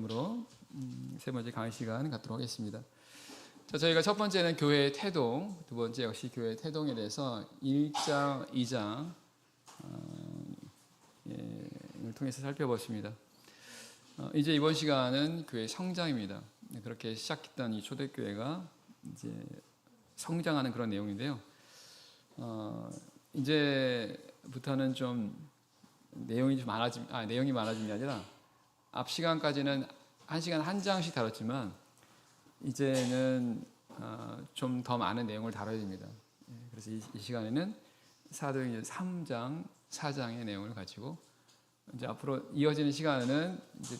으로 세 번째 강의 시간 갖도록 하겠습니다. 자, 저희가 첫 번째는 교회의 태동, 두 번째 역시 교회의 태동에 대해서 1장, 2장 을 통해서 살펴봤습니다. 이제 이번 시간은 교회 성장입니다. 그렇게 시작했던 이 초대교회가 이제 성장하는 그런 내용인데요. 이제부터는 좀 내용이 많아진 게 아니라 앞 시간까지는 한 시간 한 장씩 다뤘지만 이제는 좀 더 많은 내용을 다뤄야 됩니다. 그래서 이 시간에는 사도행전 3장, 4장의 내용을 가지고 이제 앞으로 이어지는 시간은 이제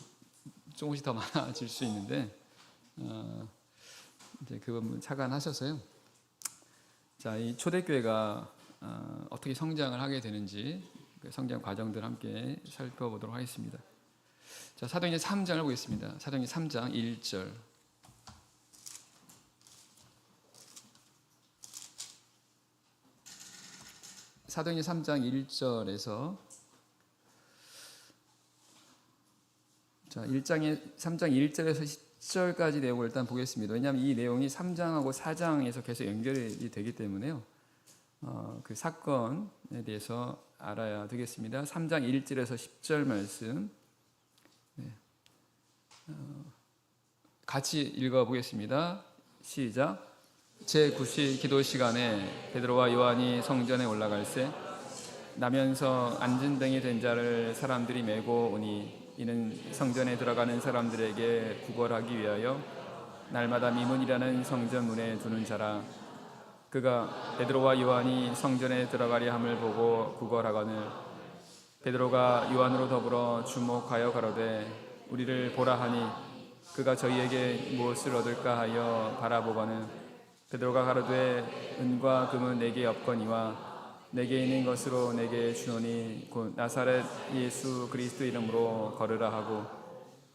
조금씩 더 많아질 수 있는데 이제 그 부분 착안하셔서요. 자, 이 초대교회가 어떻게 성장을 하게 되는지 그 성장 과정들 함께 살펴보도록 하겠습니다. 자, 사도행전 3장을 보겠습니다. 사도행전 3장 1절. 사도행전 3장 1절에서 자, 3장 1절에서 10절까지 내용을 일단 보겠습니다. 왜냐하면 이 내용이 3장하고 4장에서 계속 연결이 되기 때문에요. 그 사건에 대해서 알아야 되겠습니다. 3장 1절에서 10절 말씀 같이 읽어보겠습니다. 시작. 제9시 기도 시간에 베드로와 요한이 성전에 올라갈새 나면서 앉은뱅이 된 자를 사람들이 메고 오니 이는 성전에 들어가는 사람들에게 구걸하기 위하여 날마다 미문이라는 성전 문에 두는 자라. 그가 베드로와 요한이 성전에 들어가려 함을 보고 구걸하거늘 베드로가 요한으로 더불어 주목하여 가로되 우리를 보라 하니 그가 저희에게 무엇을 얻을까 하여 바라보거늘 베드로가 가로되 은과 금은 내게 없거니와 내게 있는 것으로 내게 주노니 곧 나사렛 예수 그리스도 이름으로 걸으라 하고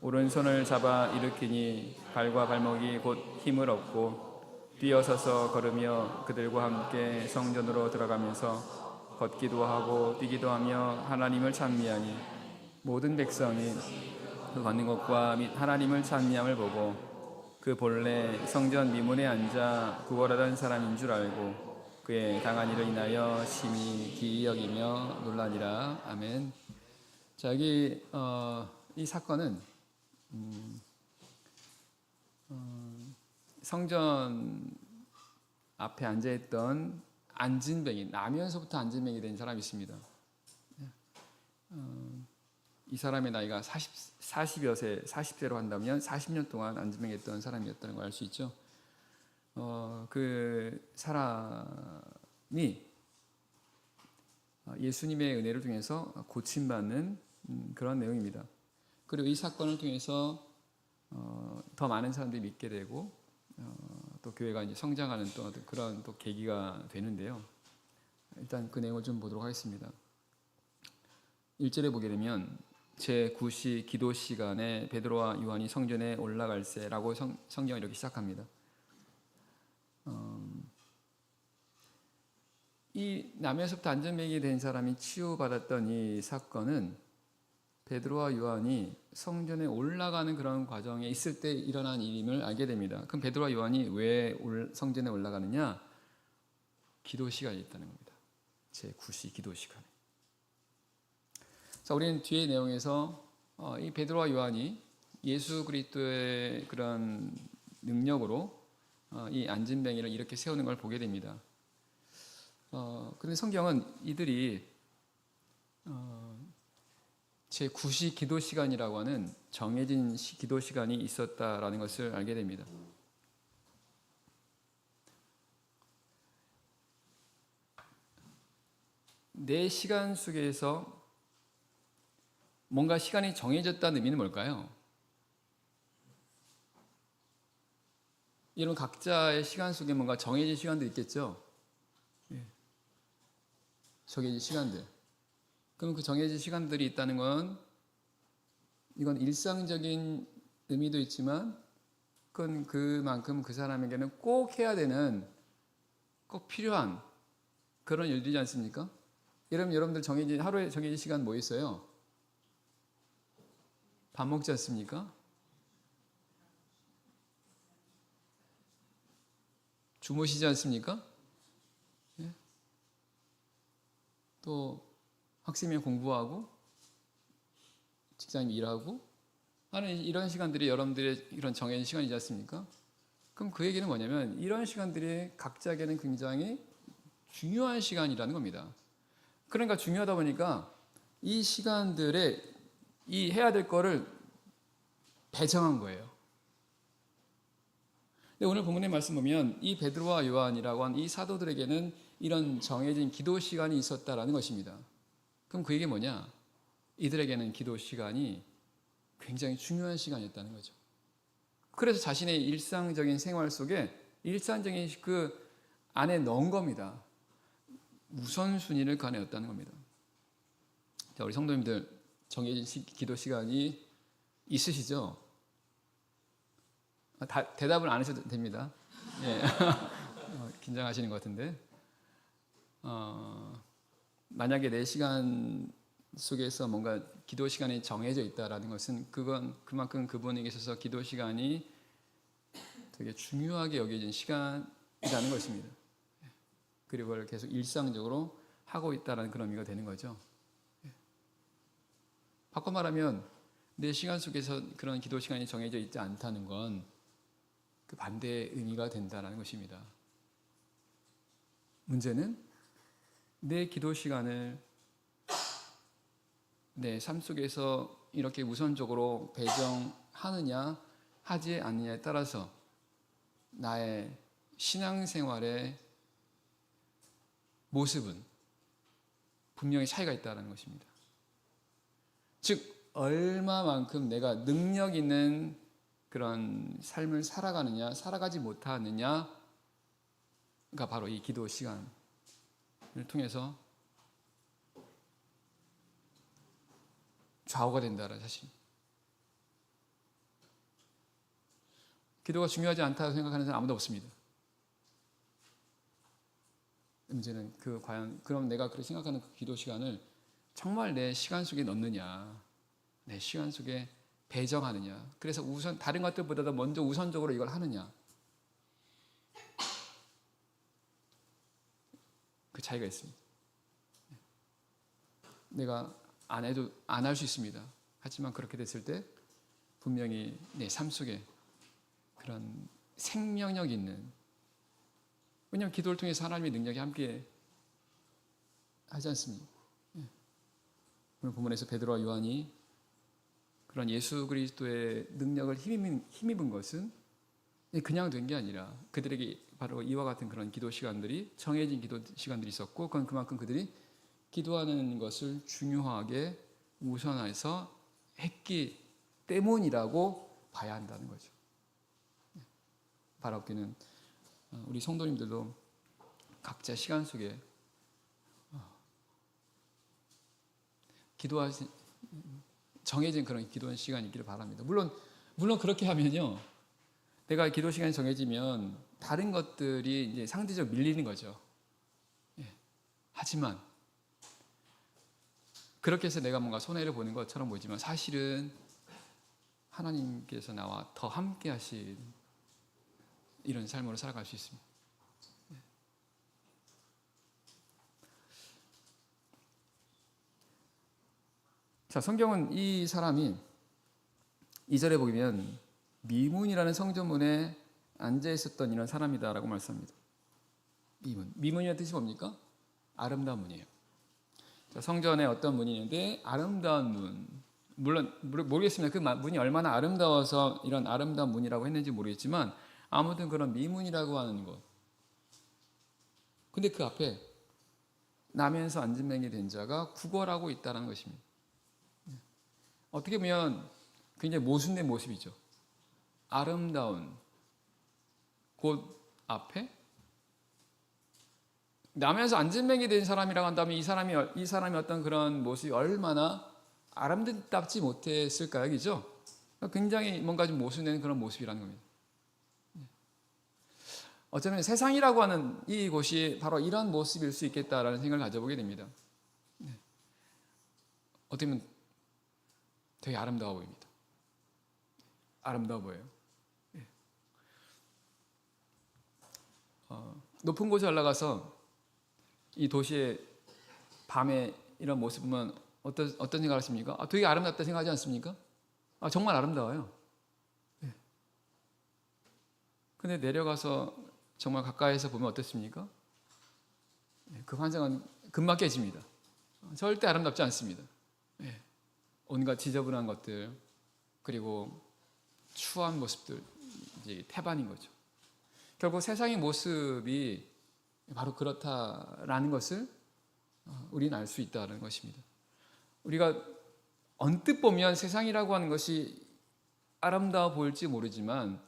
오른손을 잡아 일으키니 발과 발목이 곧 힘을 얻고 뛰어서서 걸으며 그들과 함께 성전으로 들어가면서 걷기도 하고 뛰기도 하며 하나님을 찬미하니 모든 백성이 그 걷는 것과 및 하나님을 찬미함을 보고 그 본래 성전 미문에 앉아 구걸하던 사람인 줄 알고 그의 당한 일을 인하여 심히 기이 여기며 놀라니라. 아멘. 자, 여기 이 사건은 성전 앞에 앉아있던 안진뱅이, 나면서부터 안진뱅이 된 사람이 있습니다. 이 사람의 나이가 40여 세, 40세로 한다면 40년 동안 안진뱅이 했던 사람이었다는 걸 알 수 있죠. 그 사람이 예수님의 은혜를 통해서 고침받는 그런 내용입니다. 그리고 이 사건을 통해서 더 많은 사람들이 믿게 되고 또 교회가 이제 성장하는 또 그런 또 계기가 되는데요. 일단 그 내용을 좀 보도록 하겠습니다. 1절에 보게 되면 제9시 기도 시간에 베드로와 요한이 성전에 올라갈새라고 성경을 이렇게 시작합니다. 이 남에서부터 안전뱅이 된 사람이 치유받았던 이 사건은 베드로와 요한이 성전에 올라가는 그런 과정에 있을 때 일어난 일임을 알게 됩니다. 그럼 베드로와 요한이 왜 성전에 올라가느냐? 기도 시간이 있다는 겁니다. 제9시 기도 시간에. 자, 우리는 뒤의 내용에서 이 베드로와 요한이 예수 그리스도의 그런 능력으로 이 안진뱅이를 이렇게 세우는 걸 보게 됩니다. 그런데 성경은 이들이 제9시 기도 시간이라고 하는 정해진 기도 시간이 있었다라는 것을 알게 됩니다. 내 시간 속에서 뭔가 시간이 정해졌다는 의미는 뭘까요? 여러분 각자의 시간 속에 뭔가 정해진 시간도 있겠죠? 정해진 시간들. 그럼 그 정해진 시간들이 있다는 건 이건 일상적인 의미도 있지만 그건 그만큼 그 사람에게는 꼭 해야 되는 꼭 필요한 그런 일들이지 않습니까? 여러분들 하루에 정해진 시간 뭐 있어요? 밥 먹지 않습니까? 주무시지 않습니까? 예? 또 학생이면 공부하고 직장에 일하고 하는 이런 시간들이 여러분들의 이런 정해진 시간이지 않습니까? 그럼 그 얘기는 뭐냐면 이런 시간들이 각자에게는 굉장히 중요한 시간이라는 겁니다. 그러니까 중요하다 보니까 이 시간들에 이 해야 될 거를 배정한 거예요. 근데 오늘 본문의 말씀 보면 이 베드로와 요한이라고 한 이 사도들에게는 이런 정해진 기도 시간이 있었다라는 것입니다. 그럼 그 얘기 뭐냐? 이들에게는 기도 시간이 굉장히 중요한 시간이었다는 거죠. 그래서 자신의 일상적인 생활 속에 일상적인 그 안에 넣은 겁니다. 우선순위를 가내었다는 겁니다. 자, 우리 성도님들 정해진 기도 시간이 있으시죠? 대답을 안 하셔도 됩니다. 예. 긴장하시는 것 같은데 만약에 내 시간 속에서 뭔가 기도 시간이 정해져 있다라는 것은 그건 그만큼 그분에게 있어서 기도 시간이 되게 중요하게 여겨진 시간이라는 것입니다. 그리고 그걸 계속 일상적으로 하고 있다는 그런 의미가 되는 거죠. 바꿔 말하면 내 시간 속에서 그런 기도 시간이 정해져 있지 않다는 건 그 반대의 의미가 된다는 것입니다. 문제는 내 기도 시간을 내 삶 속에서 이렇게 우선적으로 배정하느냐 하지 않느냐에 따라서 나의 신앙생활의 모습은 분명히 차이가 있다는 것입니다. 즉 얼마만큼 내가 능력 있는 그런 삶을 살아가느냐 살아가지 못하느냐가 바로 이 기도 시간을 통해서 좌우가 된다는 사실. 기도가 중요하지 않다고 생각하는 사람 아무도 없습니다. 문제는 과연 그럼 내가 그렇게 생각하는 그 기도 시간을 정말 내 시간 속에 넣느냐, 내 시간 속에 배정하느냐. 그래서 우선 다른 것들보다도 먼저 우선적으로 이걸 하느냐. 그 차이가 있습니다. 내가 안 해도 안 할 수 있습니다. 하지만 그렇게 됐을 때 분명히 내 삶 속에 그런 생명력 있는, 왜냐하면 기도를 통해서 하나님의 능력이 함께 하지 않습니까? 오늘 본문에서 베드로와 요한이 그런 예수 그리스도의 능력을 힘입은 것은 그냥 된 게 아니라 그들에게 바로 이와 같은 그런 기도 시간들이 정해진 기도 시간들이 있었고 그건 그만큼 그들이 기도하는 것을 중요하게 우선해서 했기 때문이라고 봐야 한다는 거죠. 바라옵기는 우리 성도님들도 각자 시간 속에 기도하신 정해진 그런 기도 시간이 있기를 바랍니다. 물론 그렇게 하면요, 내가 기도 시간이 정해지면 다른 것들이 이제 상대적으로 밀리는 거죠. 하지만 그렇게 해서 내가 뭔가 손해를 보는 것처럼 보이지만 사실은 하나님께서 나와 더 함께 하신 이런 삶으로 살아갈 수 있습니다. 자, 성경은 이 사람이 2절에 보면 미문이라는 성전문에 앉아 있었던 이런 사람이다라고 말씀합니다. 미문이라는 뜻이 뭡니까? 아름다운 문이에요. 자, 성전에 어떤 문이 있는데 아름다운 문. 물론 모르겠습니다. 그 문이 얼마나 아름다워서 이런 아름다운 문이라고 했는지 모르겠지만 아무튼 그런 미문이라고 하는 곳. 근데 그 앞에 나면서 앉은 맹이 된 자가 구걸하고 있다는 것입니다. 어떻게 보면 굉장히 모순된 모습이죠. 아름다운 곳 앞에 나면서 앉은 맹이 된 사람이라고 한다면 이 사람이 어떤 그런 모습이 얼마나 아름답지 못했을까요? 그죠? 굉장히 뭔가 좀 모순된 그런 모습이라는 겁니다. 어쩌면 세상이라고 하는 이곳이 바로 이런 모습일 수 있겠다라는 생각을 가져보게 됩니다. 어떻게 보면 되게 아름다워 보입니다. 아름다워 보여요. 높은 곳에 올라가서 이 도시의 밤에 이런 모습 보면 어떤 생각을 하십니까? 되게 아름답다 생각하지 않습니까? 정말 아름다워요. 근데 내려가서 정말 가까이서 보면 어떻습니까? 그 환상은 금방 깨집니다. 절대 아름답지 않습니다. 온갖 지저분한 것들, 그리고 추한 모습들, 이제 태반인 거죠. 결국 세상의 모습이 바로 그렇다라는 것을 우리는 알 수 있다는 것입니다. 우리가 언뜻 보면 세상이라고 하는 것이 아름다워 보일지 모르지만,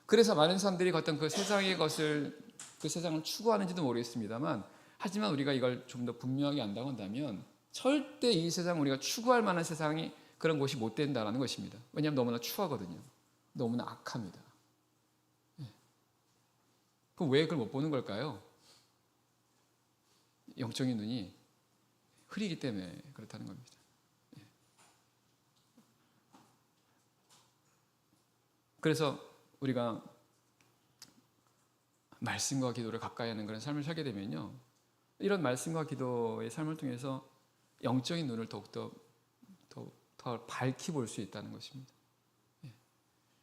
그래서 많은 사람들이 어떤 그 세상의 것을, 그 세상을 추구하는지도 모르겠습니다만, 하지만 우리가 이걸 좀 더 분명하게 안다고 한다면 절대 이 세상, 우리가 추구할 만한 세상이 그런 곳이 못 된다는 것입니다. 왜냐하면 너무나 추하거든요. 너무나 악합니다. 그럼 왜 그걸 못 보는 걸까요? 영적인 눈이 흐리기 때문에 그렇다는 겁니다. 그래서 우리가 말씀과 기도를 가까이 하는 그런 삶을 살게 되면요, 이런 말씀과 기도의 삶을 통해서 영적인 눈을 더욱더 더 밝히 볼 수 있다는 것입니다.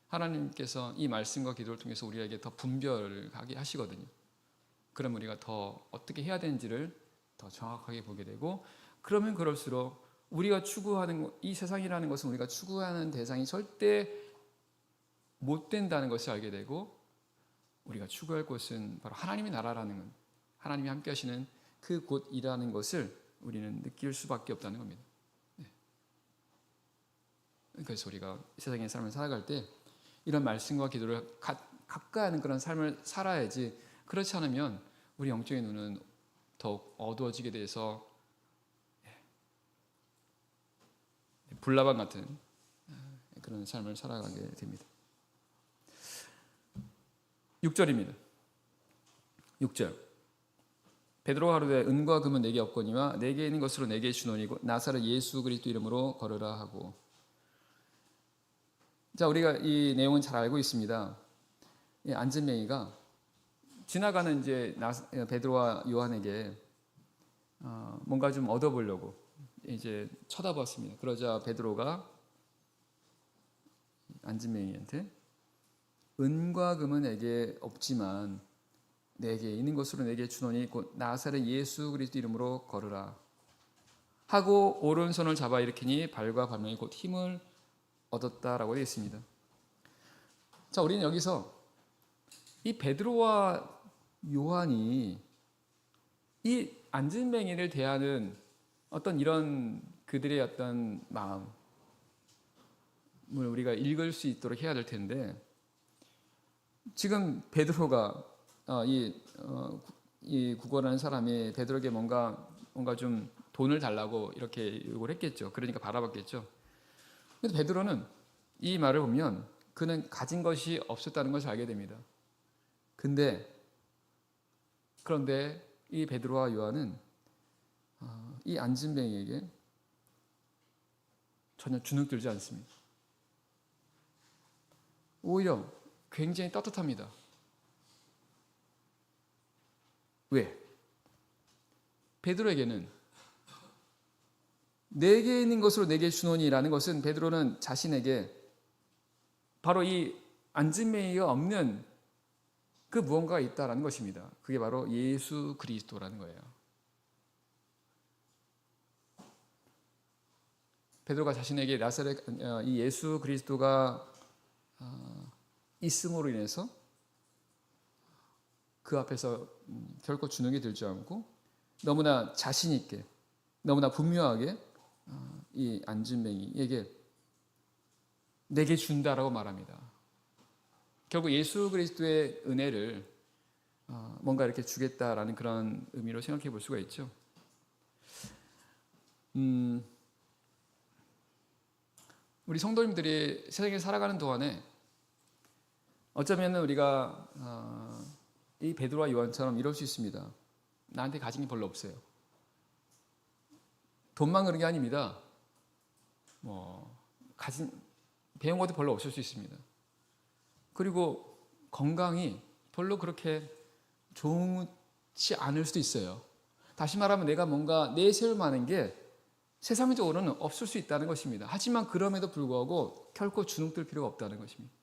하나님께서 이 말씀과 기도를 통해서 우리에게 더 분별을 하게 하시거든요. 그럼 우리가 더 어떻게 해야 되는지를 더 정확하게 보게 되고, 그러면 그럴수록 우리가 추구하는 이 세상이라는 것은 우리가 추구하는 대상이 절대 못 된다는 것을 알게 되고, 우리가 추구할 곳은 바로 하나님의 나라라는 것, 하나님이 함께 하시는 그 곳이라는 것을 우리는 느낄 수밖에 없다는 겁니다. 그래서 우리가 세상의 삶을 살아갈 때 이런 말씀과 기도를 가까이 하는 그런 삶을 살아야지, 그렇지 않으면 우리 영적인 눈은 더욱 어두워지게 돼서 불나방 같은 그런 삶을 살아가게 됩니다. 6절입니다. 6절. 베드로가 가로되 은과 금은 내게 없거니와 내게 있는 것으로 내게 주노니고 나사렛 예수 그리스도 이름으로 걸으라 하고. 자, 우리가 이 내용은 잘 알고 있습니다. 안진뱅이가 지나가는 이제 베드로와 요한에게 뭔가 좀 얻어보려고 이제 쳐다봤습니다. 그러자 베드로가 안진뱅이한테 은과 금은 내게 없지만 내게 있는 것으로 내게 주노니 곧 나사렛 예수 그리스도 이름으로 걸으라 하고 오른손을 잡아 일으키니 발과 발목이 곧 힘을 얻었다라고 되어 있습니다. 자, 우리는 여기서 이 베드로와 요한이 이 안진뱅이를 대하는 어떤 이런 그들의 어떤 마음을 우리가 읽을 수 있도록 해야 될 텐데, 지금 베드로가 이 구걸하는 사람이 베드로에게 뭔가 좀 돈을 달라고 이렇게 요구를 했겠죠. 그러니까 바라봤겠죠. 근데 베드로는 이 말을 보면 그는 가진 것이 없었다는 것을 알게 됩니다. 그런데 이 베드로와 요한은 이 안진뱅이에게 전혀 주눅들지 않습니다. 오히려 굉장히 따뜻합니다. 왜? 베드로에게는 내게 있는 것으로 내게 주노니라는 것은, 베드로는 자신에게 바로 이 안진뱅이가 없는 그 무언가가 있다라는 것입니다. 그게 바로 예수 그리스도라는 거예요. 베드로가 자신에게 나사렛 이 예수 그리스도가 있음으로 인해서 그 앞에서 결코 주눅이 들지 않고 너무나 자신 있게, 너무나 분명하게 이 안진뱅이에게 내게 준다라고 말합니다. 결국 예수 그리스도의 은혜를 뭔가 이렇게 주겠다라는 그런 의미로 생각해 볼 수가 있죠. 우리 성도님들이 세상에 살아가는 동안에 어쩌면 우리가 이 베드로와 요한처럼 이럴 수 있습니다. 나한테 가진 게 별로 없어요. 돈만 그런 게 아닙니다. 배운 것도 별로 없을 수 있습니다. 그리고 건강이 별로 그렇게 않을 수도 있어요. 다시 말하면 내가 뭔가 내세울 만한 게 세상적으로는 없을 수 있다는 것입니다. 하지만 그럼에도 불구하고 결코 주눅들 필요가 없다는 것입니다.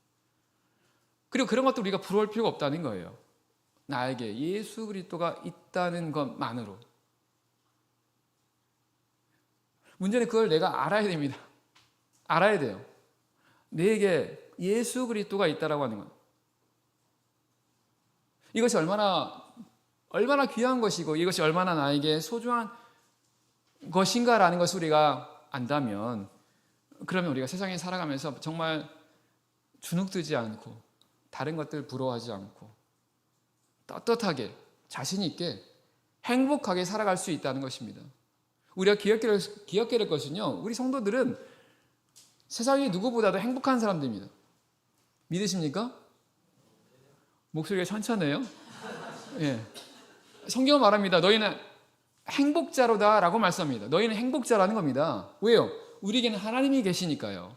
그리고 그런 것도 우리가 부러울 필요가 없다는 거예요. 나에게 예수 그리스도가 있다는 것만으로. 문제는 그걸 내가 알아야 됩니다. 알아야 돼요. 내게 예수 그리스도가 있다라고 하는 것. 이것이 얼마나 귀한 것이고 이것이 얼마나 나에게 소중한 것인가라는 것을 우리가 안다면, 그러면 우리가 세상에 살아가면서 정말 주눅들지 않고 다른 것들 부러워하지 않고 떳떳하게 자신 있게 행복하게 살아갈 수 있다는 것입니다. 우리가 기억해야 될 것은요, 우리 성도들은 세상의 누구보다도 행복한 사람들입니다. 믿으십니까? 목소리가 천천해요. 예. 성경은 말합니다. 너희는 행복자로다 라고 말씀합니다. 너희는 행복자라는 겁니다. 왜요? 우리에게는 하나님이 계시니까요.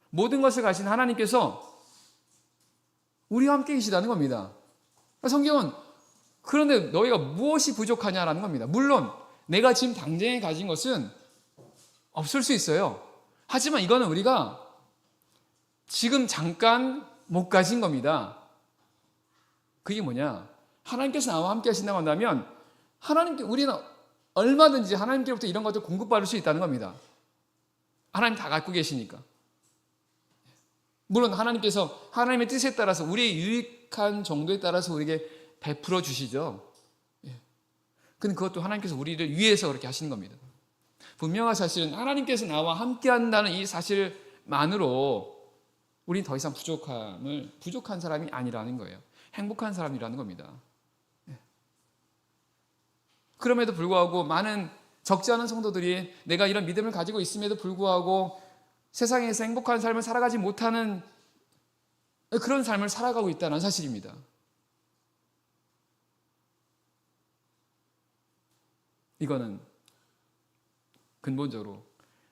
모든 것을 가진 하나님께서 우리와 함께 계시다는 겁니다. 성경은 그런데 너희가 무엇이 부족하냐라는 겁니다. 물론 내가 지금 당장에 가진 것은 없을 수 있어요. 하지만 이거는 우리가 지금 잠깐 못 가진 겁니다. 그게 뭐냐? 하나님께서 나와 함께 하신다고 한다면 우리는 얼마든지 하나님께로부터 이런 것들 공급받을 수 있다는 겁니다. 하나님 다 갖고 계시니까. 물론 하나님께서 하나님의 뜻에 따라서 우리의 유익한 정도에 따라서 우리에게 베풀어 주시죠. 근데 그것도 하나님께서 우리를 위해서 그렇게 하시는 겁니다. 분명한 사실은 하나님께서 나와 함께 한다는 이 사실만으로 우리는 더 이상 부족한 사람이 아니라는 거예요. 행복한 사람이라는 겁니다. 그럼에도 불구하고 많은 적지 않은 성도들이 내가 이런 믿음을 가지고 있음에도 불구하고 세상에서 행복한 삶을 살아가지 못하는 그런 삶을 살아가고 있다는 사실입니다. 이거는 근본적으로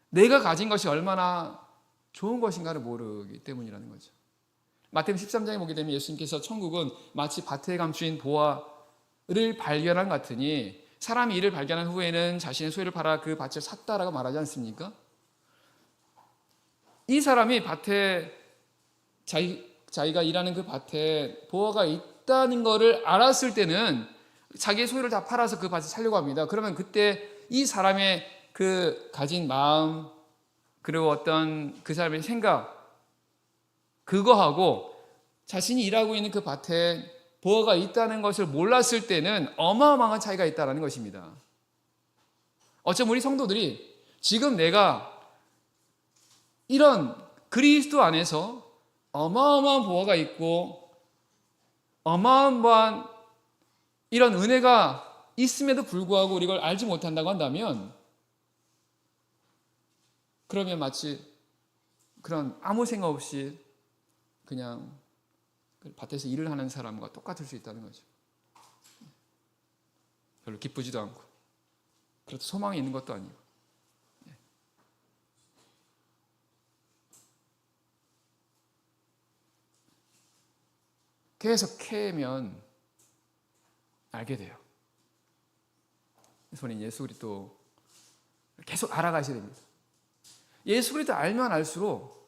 내가 가진 것이 얼마나 좋은 것인가를 모르기 때문이라는 거죠. 마태복음 13장에 보게 되면 예수님께서 천국은 마치 밭에 감추인 보화를 발견한 것 같으니 사람이 이를 발견한 후에는 자신의 소유를 팔아 그 밭을 샀다라고 말하지 않습니까? 이 사람이 밭에 자기가 일하는 그 밭에 보화가 있다는 것을 알았을 때는 자기의 소유를 다 팔아서 그 밭을 살려고 합니다. 그러면 그때 이 사람의 그 가진 마음 그리고 어떤 그 사람의 생각 그거하고 자신이 일하고 있는 그 밭에 보화가 있다는 것을 몰랐을 때는 어마어마한 차이가 있다는 것입니다. 어쩌면 우리 성도들이 지금 내가 이런 그리스도 안에서 어마어마한 보화가 있고 어마어마한 이런 은혜가 있음에도 불구하고 우리가 이걸 알지 못한다고 한다면 그러면 마치 그런 아무 생각 없이 그냥 밭에서 일을 하는 사람과 똑같을 수 있다는 거죠. 별로 기쁘지도 않고 그렇다 소망이 있는 것도 아니고. 계속 캐면 알게 돼요. 그래서 우리는 예수 그리스도 계속 알아가셔야 됩니다. 예수 그리스도 알면 알수록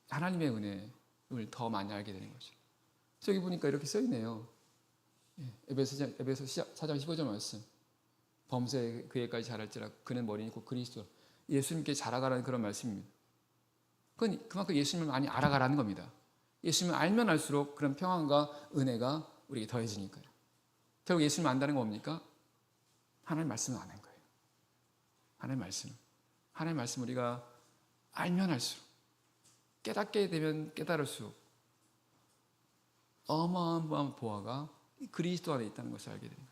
하나님의 은혜를 더 많이 알게 되는 거죠. 그래서 여기 보니까 이렇게 써있네요. 에베소 4장 15절 말씀. 범사에 그에까지 자랄지라 그는 머리니 곧 그리스도. 예수님께 자라가라는 그런 말씀입니다. 그만큼 예수님을 많이 알아가라는 겁니다. 예수님을 알면 알수록 그런 평안과 은혜가 우리에게 더해지니까요. 결국 예수님을 안다는 건 뭡니까? 하나님 말씀을 아는 거예요. 하나님 말씀 우리가 알면 알수록 깨닫게 되면 깨달을수록 어마어마한 보화가 그리스도 안에 있다는 것을 알게 됩니다.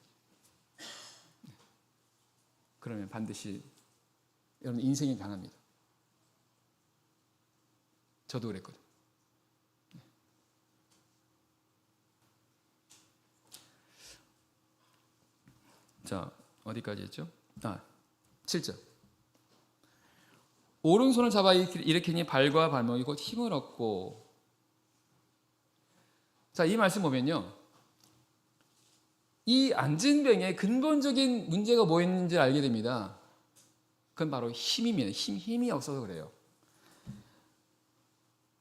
그러면 반드시 여러분 인생이 변합니다. 저도 그랬거든요. 자, 어디까지 했죠? 7절. 오른손을 잡아 일으키니 발과 발목이 곧 힘을 얻고. 자, 이 말씀 보면요, 이 안진뱅의 근본적인 문제가 뭐였는지 알게 됩니다. 그건 바로 힘입니다. 힘이 없어서 그래요.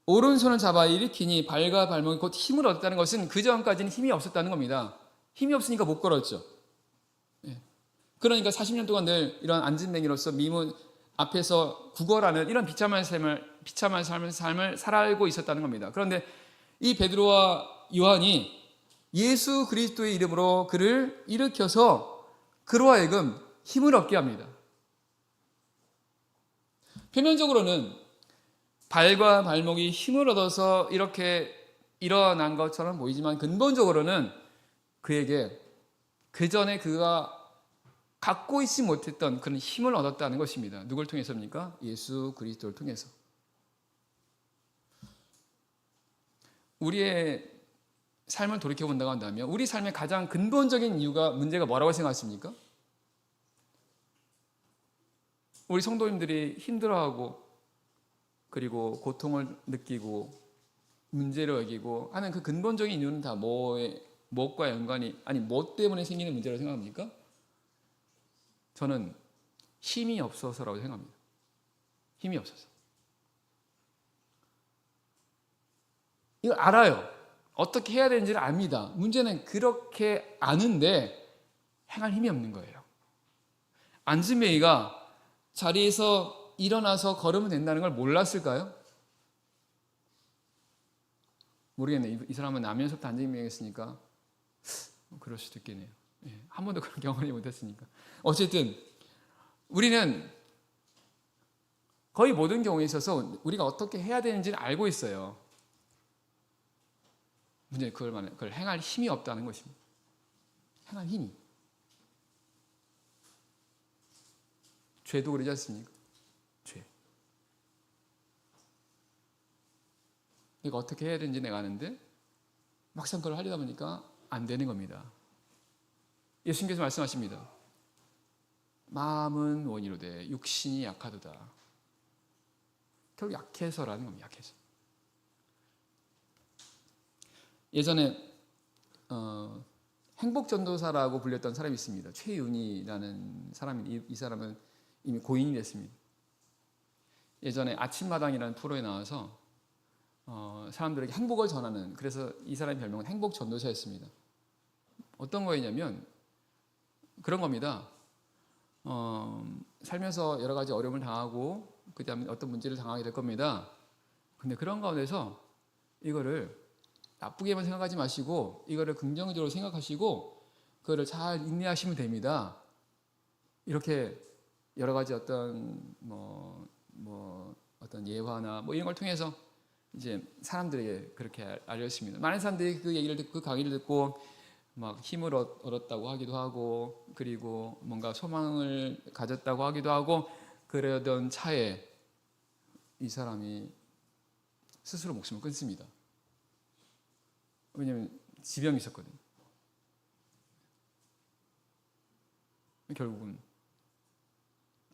오른손을 잡아 일으키니 발과 발목이 곧 힘을 얻었다는 것은 그 전까지는 힘이 없었다는 겁니다. 힘이 없으니까 못 걸었죠. 그러니까 40년 동안 늘 이런 안진뱅이로서 미문 앞에서 구걸하는 이런 비참한 삶을 살아가고 있었다는 겁니다. 그런데 이 베드로와 요한이 예수 그리스도의 이름으로 그를 일으켜서 그로 하여금 힘을 얻게 합니다. 표면적으로는 발과 발목이 힘을 얻어서 이렇게 일어난 것처럼 보이지만 근본적으로는 그에게 그 전에 그가 갖고 있지 못했던 그런 힘을 얻었다는 것입니다. 누굴 통해서입니까? 예수 그리스도를 통해서. 우리의 삶을 돌이켜본다고 한다면 우리 삶의 가장 근본적인 문제가 뭐라고 생각하십니까? 우리 성도님들이 힘들어하고 그리고 고통을 느끼고 문제를 여기고 하는 그 근본적인 이유는 다 무엇과 연관이, 아니 무엇 때문에 생기는 문제라고 생각합니까? 저는 힘이 없어서라고 생각합니다. 힘이 없어서. 이거 알아요. 어떻게 해야 되는지를 압니다. 문제는 그렇게 아는데 행할 힘이 없는 거예요. 안진뱅이가 자리에서 일어나서 걸으면 된다는 걸 몰랐을까요? 모르겠네요. 이 사람은 나면서부터 안진뱅이였으니까 그럴 수도 있겠네요. 한 번도 그런 경험을 못했으니까. 어쨌든 우리는 거의 모든 경우에 있어서 우리가 어떻게 해야 되는지를 알고 있어요. 문제는 그걸 행할 힘이 없다는 것입니다. 행할 힘이. 죄도 그러지 않습니까? 죄. 내가 어떻게 해야 되는지 내가 아는데 막상 그걸 하려다 보니까 안 되는 겁니다. 예수님께서 말씀하십니다. 마음은 원이로되 육신이 약하도다. 결국 약해서라는 겁니다. 약해서. 예전에 행복전도사라고 불렸던 사람이 있습니다. 최윤희라는 사람이, 이 사람은 이미 고인이 됐습니다. 예전에 아침마당이라는 프로에 나와서 사람들에게 행복을 전하는, 그래서 이 사람의 별명은 행복전도사였습니다. 어떤 거였냐면 그런 겁니다. 살면서 여러 가지 어려움을 당하고 그 다음에 어떤 문제를 당하게 될 겁니다. 근데 그런 가운데서 이거를 나쁘게만 생각하지 마시고 이거를 긍정적으로 생각하시고 그거를 잘 인내하시면 됩니다. 이렇게 여러 가지 어떤 어떤 예화나 이런 걸 통해서 이제 사람들에게 그렇게 알렸습니다. 많은 사람들이 그 얘기를 듣고, 그 강의를 듣고 막 힘을 얻었다고 하기도 하고, 그리고 뭔가 소망을 가졌다고 하기도 하고, 그러던 차에 이 사람이 스스로 목숨을 끊습니다. 왜냐하면 지병이 있었거든요. 결국은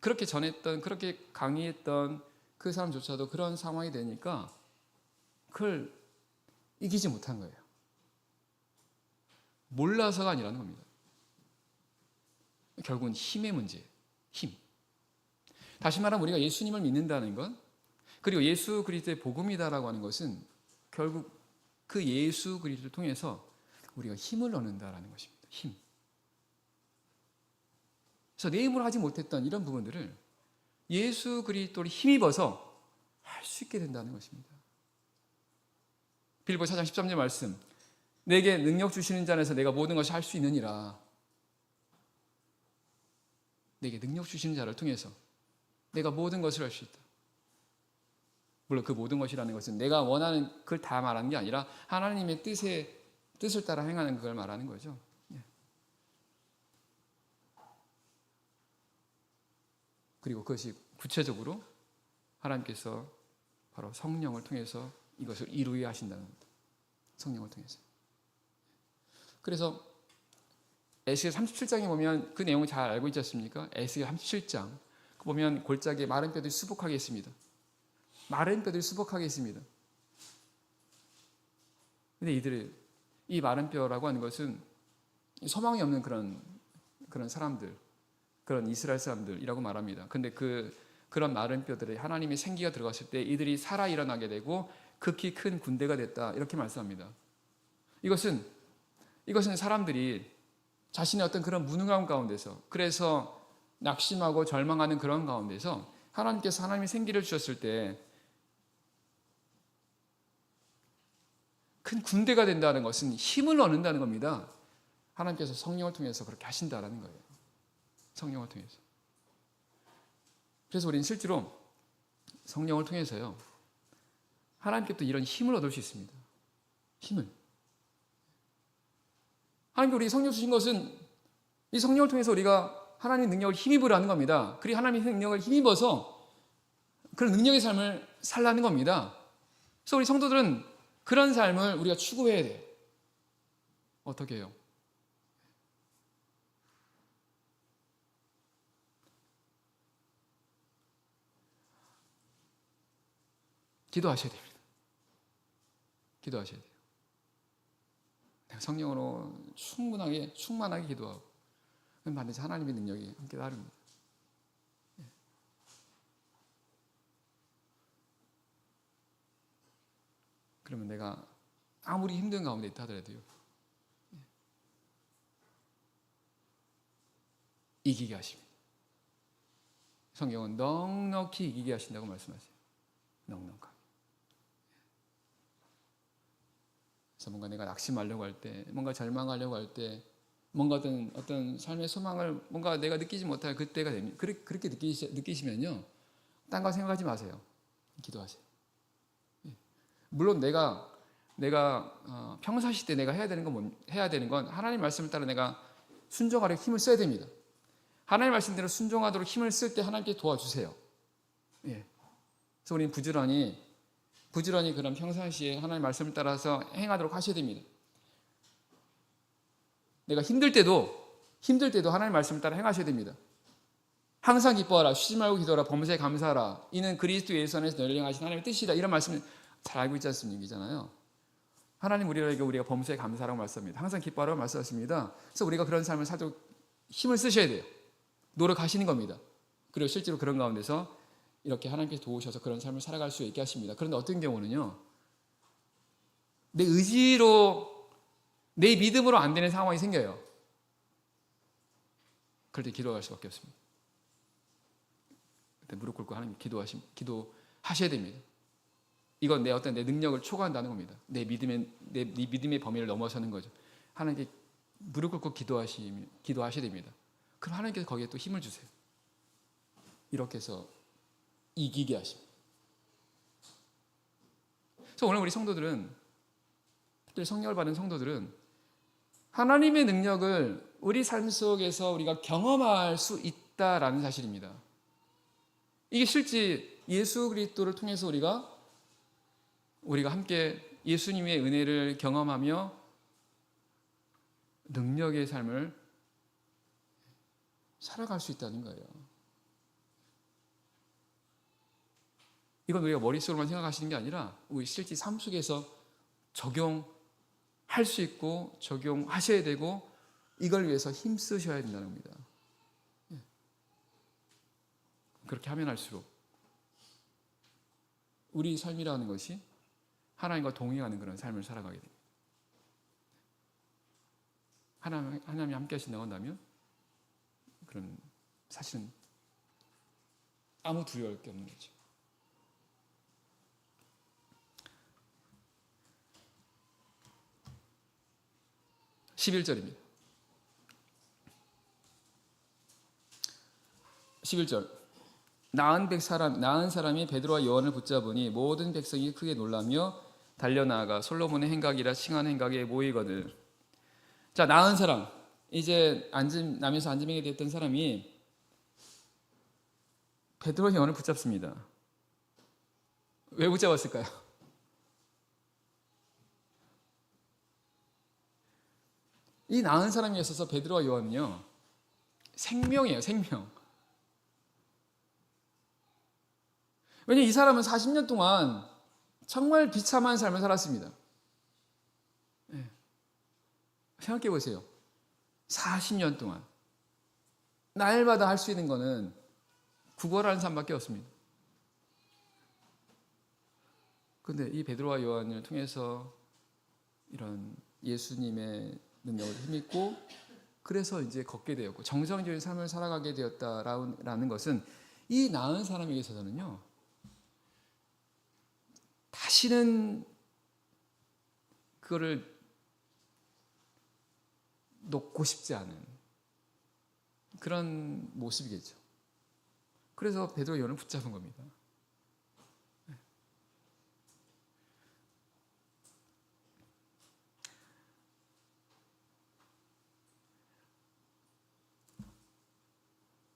그렇게 전했던, 그렇게 강의했던 그 사람조차도 그런 상황이 되니까 그걸 이기지 못한 거예요. 몰라서가 아니라는 겁니다. 결국은 힘의 문제예요. 힘. 다시 말하면 우리가 예수님을 믿는다는 것, 그리고 예수 그리스도의 복음이다라고 하는 것은 결국 그 예수 그리스도를 통해서 우리가 힘을 얻는다라는 것입니다. 힘. 그래서 내 힘으로 하지 못했던 이런 부분들을 예수 그리스도를 힘입어서 할 수 있게 된다는 것입니다. 빌보 4장 13절 말씀, 내게 능력 주시는 자 안에서 내가 모든 것을 할 수 있느니라. 내게 능력 주시는 자를 통해서 내가 모든 것을 할 수 있다. 물론 그 모든 것이라는 것은 내가 원하는 그걸 다 말하는 게 아니라 하나님의 뜻을 따라 행하는 그걸 말하는 거죠. 그리고 그것이 구체적으로 하나님께서 바로 성령을 통해서 이것을 이루게 하신다는 겁니다. 성령을 통해서. 그래서 에스겔 37장에 보면 그 내용을 잘 알고 있지 않습니까? 에스겔 37장 보면 골짜기에 마른 뼈들이 수북하게 있습니다. 마른 뼈들이 수북하게 있습니다. 근데 이들을 이 마른 뼈라고 하는 것은 소망이 없는 그런 사람들, 그런 이스라엘 사람들이라고 말합니다. 근데 그런 마른 뼈들에 하나님의 생기가 들어갔을 때 이들이 살아 일어나게 되고 극히 큰 군대가 됐다, 이렇게 말씀합니다. 이것은 사람들이 자신의 어떤 그런 무능함 가운데서, 그래서 낙심하고 절망하는 그런 가운데서 하나님께서 하나님의 생기를 주셨을 때 큰 군대가 된다는 것은 힘을 얻는다는 겁니다. 하나님께서 성령을 통해서 그렇게 하신다는 거예요. 성령을 통해서. 그래서 우리는 실제로 성령을 통해서요, 하나님께 또 이런 힘을 얻을 수 있습니다. 힘을. 하나님께 우리 성령 주신 것은 이 성령을 통해서 우리가 하나님의 능력을 힘입으라는 겁니다. 그리고 하나님의 능력을 힘입어서 그런 능력의 삶을 살라는 겁니다. 그래서 우리 성도들은 그런 삶을 우리가 추구해야 돼요. 어떻게 해요? 기도하셔야 됩니다. 기도하셔야 돼요. 내가 성령으로 충만하게 기도하고, 그럼 반드시 하나님의 능력이 함께 따릅니다. 그러면 내가 아무리 힘든 가운데 있다 하더라도요, 이기게 하십니다. 성경은 넉넉히 이기게 하신다고 말씀하세요. 넉넉하게. 그래서 뭔가 내가 낙심하려고 할 때, 뭔가 절망하려고 할 때, 뭔가 어떤 삶의 소망을 뭔가 내가 느끼지 못할 그때가 됩니다. 그렇게 느끼시면요, 딴 거 생각하지 마세요. 기도하세요. 물론 내가 평상시 때 내가 해야 되는 건 하나님 말씀을 따라 내가 순종하려 힘을 써야 됩니다. 하나님 말씀대로 순종하도록 힘을 쓸 때 하나님께 도와주세요. 예. 그래서 우리는 부지런히 그런 평상시에 하나님 말씀을 따라서 행하도록 하셔야 됩니다. 내가 힘들 때도 하나님 말씀을 따라 행하셔야 됩니다. 항상 기뻐하라, 쉬지 말고 기도하라, 범사에 감사하라, 이는 그리스도 예수 안에서 너희를 향하신 하나님의 뜻이다, 이런 말씀을 잘 알고 있지 않습니까? 하나님 우리가 범사에 감사하라고 말씀합니다. 항상 기뻐하라고 말씀하십니다. 그래서 우리가 그런 삶을 살도록 힘을 쓰셔야 돼요. 노력하시는 겁니다. 그리고 실제로 그런 가운데서 이렇게 하나님께서 도우셔서 그런 삶을 살아갈 수 있게 하십니다. 그런데 어떤 경우는요, 내 의지로, 내 믿음으로 안 되는 상황이 생겨요. 그럴 때 기도할 수밖에 없습니다. 그때 무릎 꿇고 하나님 기도하셔야 됩니다. 이건 내 능력을 초과한다는 겁니다. 내 믿음의 범위를 넘어서는 거죠. 하나님께 무릎 꿇고 기도하셔야 됩니다. 그럼 하나님께서 거기에 또 힘을 주세요. 이렇게 해서 이기게 하십니다. 그래서 오늘 우리 성도들은, 특별히 성령을 받은 성도들은 하나님의 능력을 우리 삶 속에서 우리가 경험할 수 있다라는 사실입니다. 이게 실제 예수 그리스도를 통해서 우리가 함께 예수님의 은혜를 경험하며 능력의 삶을 살아갈 수 있다는 거예요. 이건 우리가 머릿속으로만 생각하시는 게 아니라 우리 실제 삶 속에서 적용할 수 있고 적용하셔야 되고 이걸 위해서 힘쓰셔야 된다는 겁니다. 그렇게 하면 할수록 우리 삶이라는 것이 하나님과 동행하는 그런 삶을 살아가게 됩니다. 하나님이 함께 하신다고 한다면 그럼 사실은 아무 두려울 게 없는 거죠. 11절입니다. 11절. 나은 사람이 베드로와 요한을 붙잡으니 모든 백성이 크게 놀라며 달려나아가 솔로몬의 행각이라 칭한 행각에 모이거늘. 자, 나은 사람, 이제 남에서 안지명이 됐던 사람이 베드로와 요한을 붙잡습니다. 왜 붙잡았을까요? 이 나은 사람이 있어서 베드로와 요한은요, 생명이에요, 생명. 왜냐하면 이 사람은 40년 동안 정말 비참한 삶을 살았습니다. 생각해 보세요. 40년 동안 날마다 할 수 있는 거는 구걸하는 삶밖에 없습니다. 그런데 이 베드로와 요한을 통해서 이런 예수님의 능력을 힘입고 그래서 이제 걷게 되었고 정상적인 삶을 살아가게 되었다라는 것은 이 나은 사람에게 있어서는요, 다시는 그거를 놓고 싶지 않은 그런 모습이겠죠. 그래서 베드로 요한을 붙잡은 겁니다.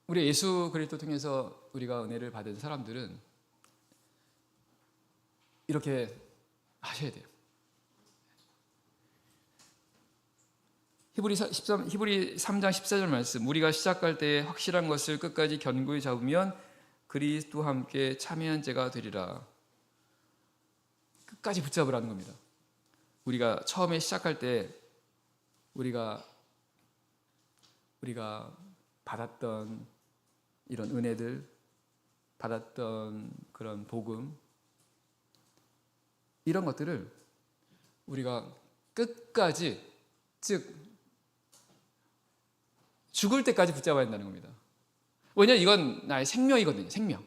우리 예수 그리스도 통해서 우리가 은혜를 받은 사람들은 이렇게 하셔야 돼요. 히브리 3장 14절 말씀, 우리가 시작할 때 확실한 것을 끝까지 견고히 잡으면 그리스도와 함께 참여한 자가 되리라. 끝까지 붙잡으라는 겁니다. 우리가 처음에 시작할 때 우리가 받았던 이런 은혜들, 받았던 그런 복음, 이런 것들을 우리가 끝까지, 즉 죽을 때까지 붙잡아야 한다는 겁니다. 왜냐하면 이건 나의 생명이거든요. 생명.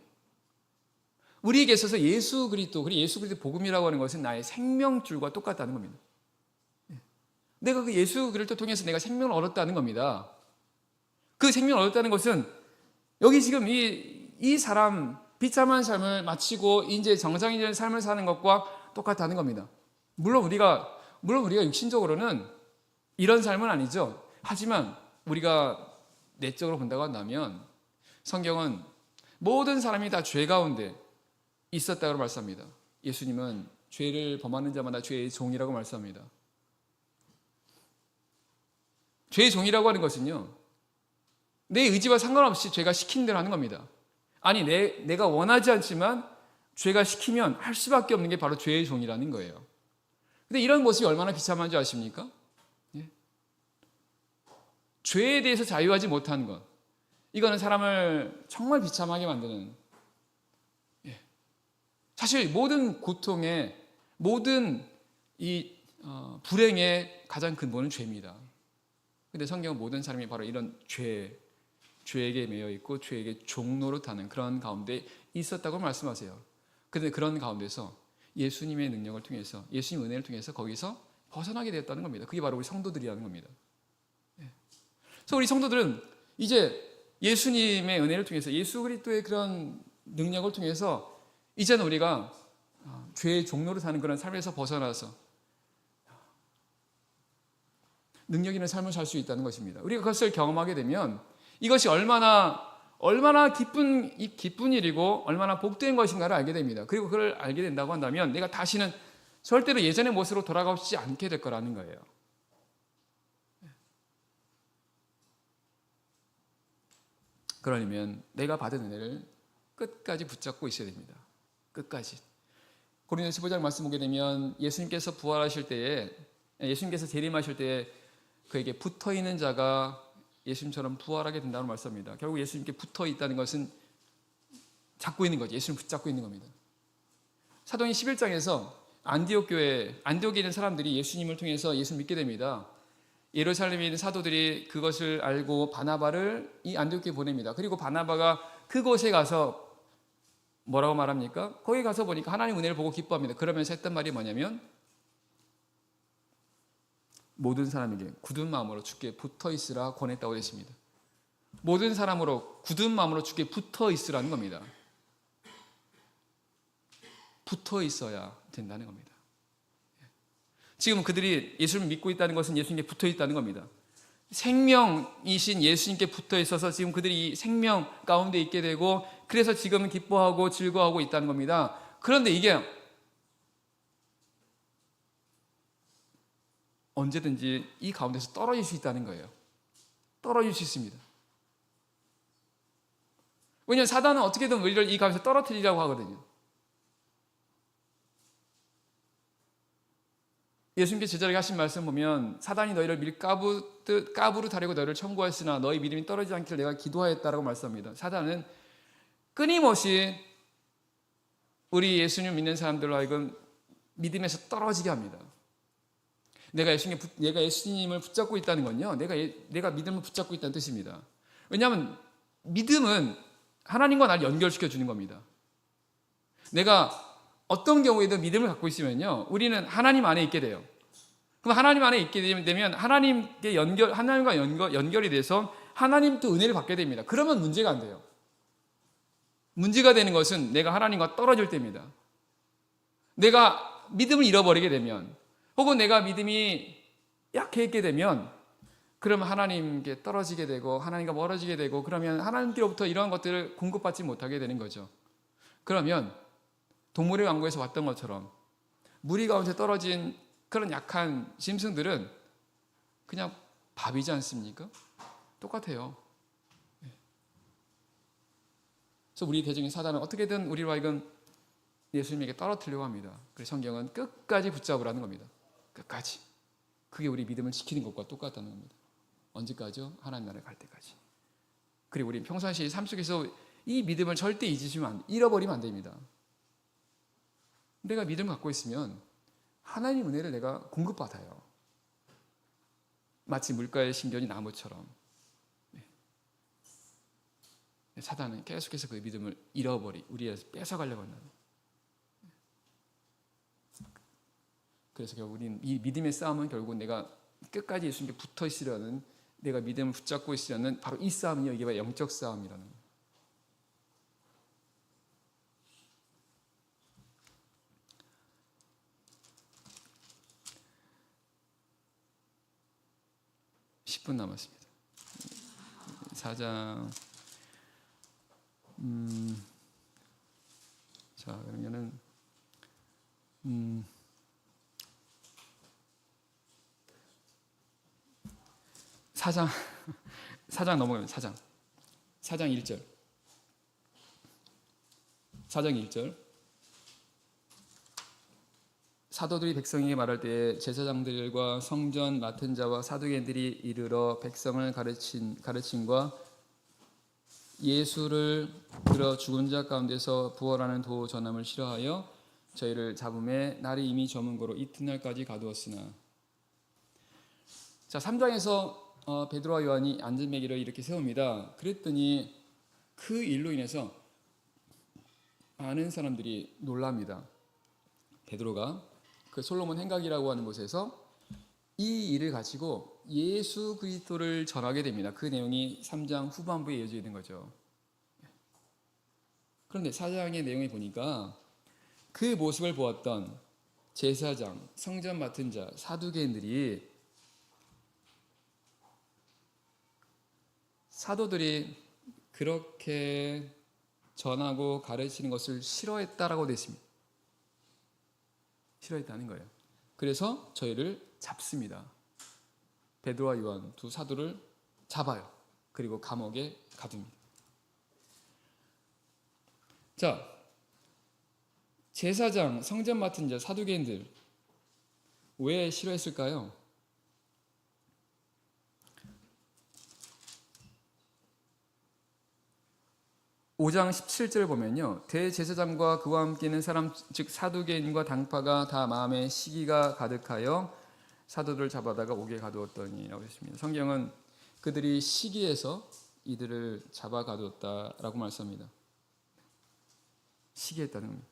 우리에게 있어서 예수 그리스도, 그리고 예수 그리스도 복음이라고 하는 것은 나의 생명줄과 똑같다는 겁니다. 내가 그 예수 그리스도 통해서 내가 생명을 얻었다는 겁니다. 그 생명을 얻었다는 것은 여기 지금 이 사람 비참한 삶을 마치고 이제 정상적인 삶을 사는 것과 똑같다는 겁니다. 물론 우리가 육신적으로는 이런 삶은 아니죠. 하지만 우리가 내적으로 본다고 한다면 성경은 모든 사람이 다 죄 가운데 있었다고 말씀합니다. 예수님은 죄를 범하는 자마다 죄의 종이라고 말씀합니다. 죄의 종이라고 하는 것은요, 내 의지와 상관없이 죄가 시킨 대로 하는 겁니다. 아니, 내가 원하지 않지만 죄가 시키면 할 수밖에 없는 게 바로 죄의 종이라는 거예요. 근데 이런 모습이 얼마나 비참한 줄 아십니까? 예? 죄에 대해서 자유하지 못하는 것, 이거는 사람을 정말 비참하게 만드는, 사실 모든 고통의, 모든 이 불행의 가장 근본은 죄입니다. 근데 성경은 모든 사람이 바로 이런 죄에게 매여 있고 죄에게 종노릇하는 그런 가운데 있었다고 말씀하세요. 그런데 그런 가운데서 예수님의 능력을 통해서, 예수님 은혜를 통해서 거기서 벗어나게 되었다는 겁니다. 그게 바로 우리 성도들이라는 겁니다. 그래서 우리 성도들은 이제 예수님의 은혜를 통해서, 예수 그리스도의 그런 능력을 통해서 이제는 우리가 죄의 종로를 사는 그런 삶에서 벗어나서 능력 있는 삶을 살 수 있다는 것입니다. 우리가 그것을 경험하게 되면 이것이 얼마나 기쁜 일이고 얼마나 복된 것인가를 알게 됩니다. 그리고 그걸 알게 된다고 한다면 내가 다시는 절대로 예전의 모습으로 돌아가지 않게 될 거라는 거예요. 그러려면 내가 받은 은혜를 끝까지 붙잡고 있어야 됩니다. 끝까지. 고린도서 15장 말씀 보게 되면 예수님께서 부활하실 때에, 예수님께서 재림하실 때에 그에게 붙어있는 자가 예수님처럼 부활하게 된다고 말씀합니다. 결국 예수님께 붙어있다는 것은 잡고 있는 거죠. 예수님 붙잡고 있는 겁니다. 사도행 11장에서 안디옥에 있는 사람들이 예수님을 통해서 예수를 믿게 됩니다. 예루살렘에 있는 사도들이 그것을 알고 바나바를 이 안디옥에 보냅니다. 그리고 바나바가 그곳에 가서 뭐라고 말합니까? 거기 가서 보니까 하나님 은혜를 보고 기뻐합니다. 그러면서 했던 말이 뭐냐면 모든 사람에게 굳은 마음으로 주께 붙어 있으라 권했다고 했습니다. 모든 사람으로 굳은 마음으로 주께 붙어 있으라는 겁니다. 붙어 있어야 된다는 겁니다. 지금 그들이 예수를 믿고 있다는 것은 예수님께 붙어 있다는 겁니다. 생명이신 예수님께 붙어 있어서 지금 그들이 이 생명 가운데 있게 되고 그래서 지금은 기뻐하고 즐거워하고 있다는 겁니다. 그런데 이게 언제든지 이 가운데서 떨어질 수 있다는 거예요. 떨어질 수 있습니다. 왜냐하면 사단은 어떻게든 우리를 이 가운데서 떨어뜨리려고 하거든요. 예수님께 제자에게 하신 말씀 보면 사단이 너희를 밀가부로 다리고 너희를 청구하였으나 너희 믿음이 떨어지지 않기를 내가 기도하였다라고 말씀합니다. 사단은 끊임없이 우리 예수님 믿는 사람들로 하여금 믿음에서 떨어지게 합니다. 내가 예수님을 붙잡고 있다는 건요, 내가 믿음을 붙잡고 있다는 뜻입니다. 왜냐하면 믿음은 하나님과 나를 연결시켜 주는 겁니다. 내가 어떤 경우에도 믿음을 갖고 있으면요, 우리는 하나님 안에 있게 돼요. 그럼 하나님 안에 있게 되면 하나님과 연결이 돼서 하나님부터 은혜를 받게 됩니다. 그러면 문제가 안 돼요. 문제가 되는 것은 내가 하나님과 떨어질 때입니다. 내가 믿음을 잃어버리게 되면, 혹은 내가 믿음이 약해있게 되면, 그러면 하나님께 떨어지게 되고 하나님과 멀어지게 되고, 그러면 하나님께로부터 이러한 것들을 공급받지 못하게 되는 거죠. 그러면 동물의 왕국에서 봤던 것처럼 무리 가운데 떨어진 그런 약한 짐승들은 그냥 밥이지 않습니까? 똑같아요. 그래서 우리 대적인 사단은 어떻게든 우리로 하여금 예수님에게 떨어뜨리려고 합니다. 그래서 성경은 끝까지 붙잡으라는 겁니다. 끝까지. 그게 우리 믿음을 지키는 것과 똑같다는 겁니다. 언제까지요? 하나님 나라에 갈 때까지. 그리고 우리 평상시 삶 속에서 이 믿음을 절대 잃어버리면 안 됩니다. 내가 믿음을 갖고 있으면 하나님 은혜를 내가 공급받아요. 마치 물가에 심겨진 나무처럼. 사단은 계속해서 그 믿음을 우리에서 뺏어가려고 한다. 그래서 결국 우리는 이 믿음의 싸움은 결국 내가 끝까지 예수님께 붙어 있으려는, 내가 믿음을 붙잡고 있으려는 바로 이 싸움이요, 이게 바로 영적 싸움이라는 거예요. (10분) 남았습니다. 4장. 자, 그러면은 4장 넘어갑니다. 4장 1절. 4장 1절. 사도들이 백성에게 말할 때에 제사장들과 성전 맡은 자와 사두개인들이 이르러 백성을 가르침과 예수를 들어 죽은 자 가운데서 부활하는 도 전함을 싫어하여 저희를 잡음에 날이 이미 저문 거로 이튿날까지 가두었으나. 자, 3장에서 베드로와 요한이 안전매기를 이렇게 세웁니다. 그랬더니 그 일로 인해서 많은 사람들이 놀랍니다. 베드로가 그 솔로몬 행각이라고 하는 곳에서 이 일을 가지고 예수 그리스도를 전하게 됩니다. 그 내용이 3장 후반부에 이어져 있는 거죠. 그런데 4장의 내용에 보니까 그 모습을 보았던 제사장, 성전 맡은 자, 사두개인들이, 사도들이 그렇게 전하고 가르치는 것을 싫어했다라고 되어 있습니다. 싫어했다는 거예요. 그래서 저희를 잡습니다. 베드로와 요한 두 사도를 잡아요. 그리고 감옥에 가둡니다. 자, 제사장, 성전 맡은 자, 사두개인들 왜 싫어했을까요? (5장 17절) 보면요, 대제사장과 그와 함께 있는 사람, 즉 사두개인과 당파가 다 마음에 시기가 가득하여 사도들을 잡아다가 옥에 가두었더니 라고 했습니다. 성경은 그들이 시기해서 이들을 잡아 가두었다라고 말씀합니다. 시기했다는 겁니다.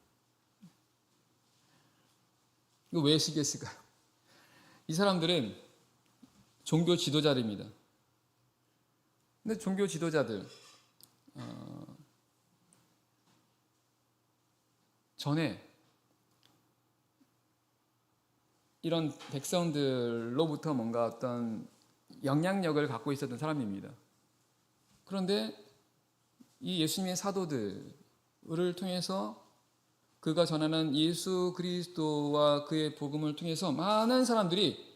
이거 왜 시기했을까요? 이 사람들은 종교 지도자들입니다. 근데 종교 지도자들 전에 이런 백성들로부터 뭔가 어떤 영향력을 갖고 있었던 사람입니다. 그런데 이 예수님의 사도들을 통해서 그가 전하는 예수 그리스도와 그의 복음을 통해서 많은 사람들이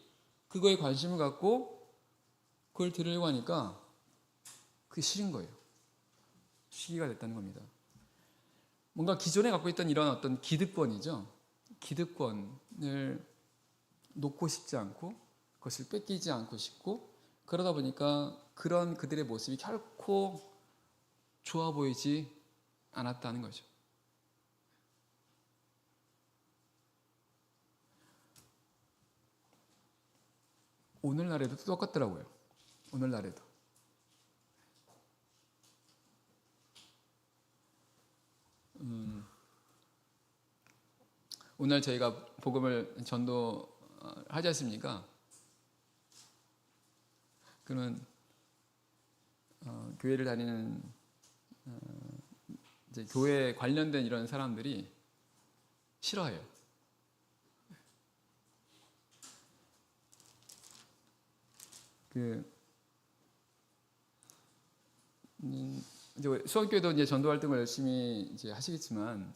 그거에 관심을 갖고 그걸 들으려고 하니까 그게 싫은 거예요. 시기가 됐다는 겁니다. 뭔가 기존에 갖고 있던 이런 어떤 기득권이죠. 기득권을 놓고 싶지 않고 그것을 뺏기지 않고 싶고, 그러다 보니까 그런 그들의 모습이 결코 좋아 보이지 않았다는 거죠. 오늘날에도 똑같더라고요. 오늘날에도. 오늘 저희가 복음을 전도하지 않습니까? 그는 교회를 다니는 이제 교회 관련된 이런 사람들이 싫어해요. 이제 수원교회도 이제 전도 활동을 열심히 이제 하시겠지만,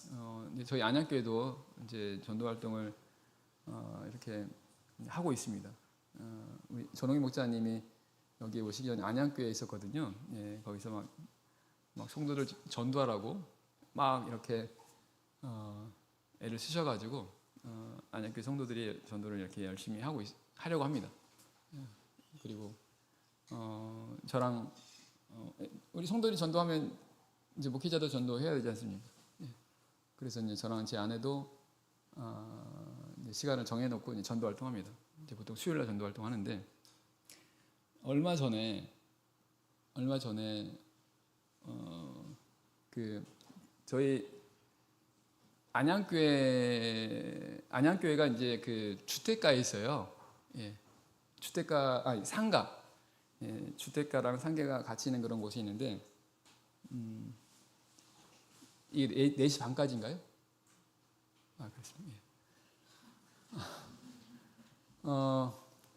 이제 저희 안양교회도 이제 전도 활동을 이렇게 하고 있습니다. 우리 전홍희 목사님이 여기 오시기 전에 안양교회에 있었거든요. 예, 거기서 막 성도들 전도하라고 막 이렇게 애를 쓰셔가지고 안양교회 성도들이 전도를 이렇게 열심히 하려고 합니다. 그리고 저랑 우리 성도들이 전도하면 이제 목회자도 전도해야 되지 않습니까? 예. 그래서 이제 저랑 제 아내도 이제 시간을 정해놓고 이제 전도 활동합니다. 이제 보통 수요일날 전도 활동하는데, 얼마 전에 그 저희 안양교회가 이제 그 주택가에 있어요. 예. 상가. 예, 주택가랑 상가가 같이 있는 그런 곳이 있는데, 이게 4시 반까지인가요? 그렇습니다. 예.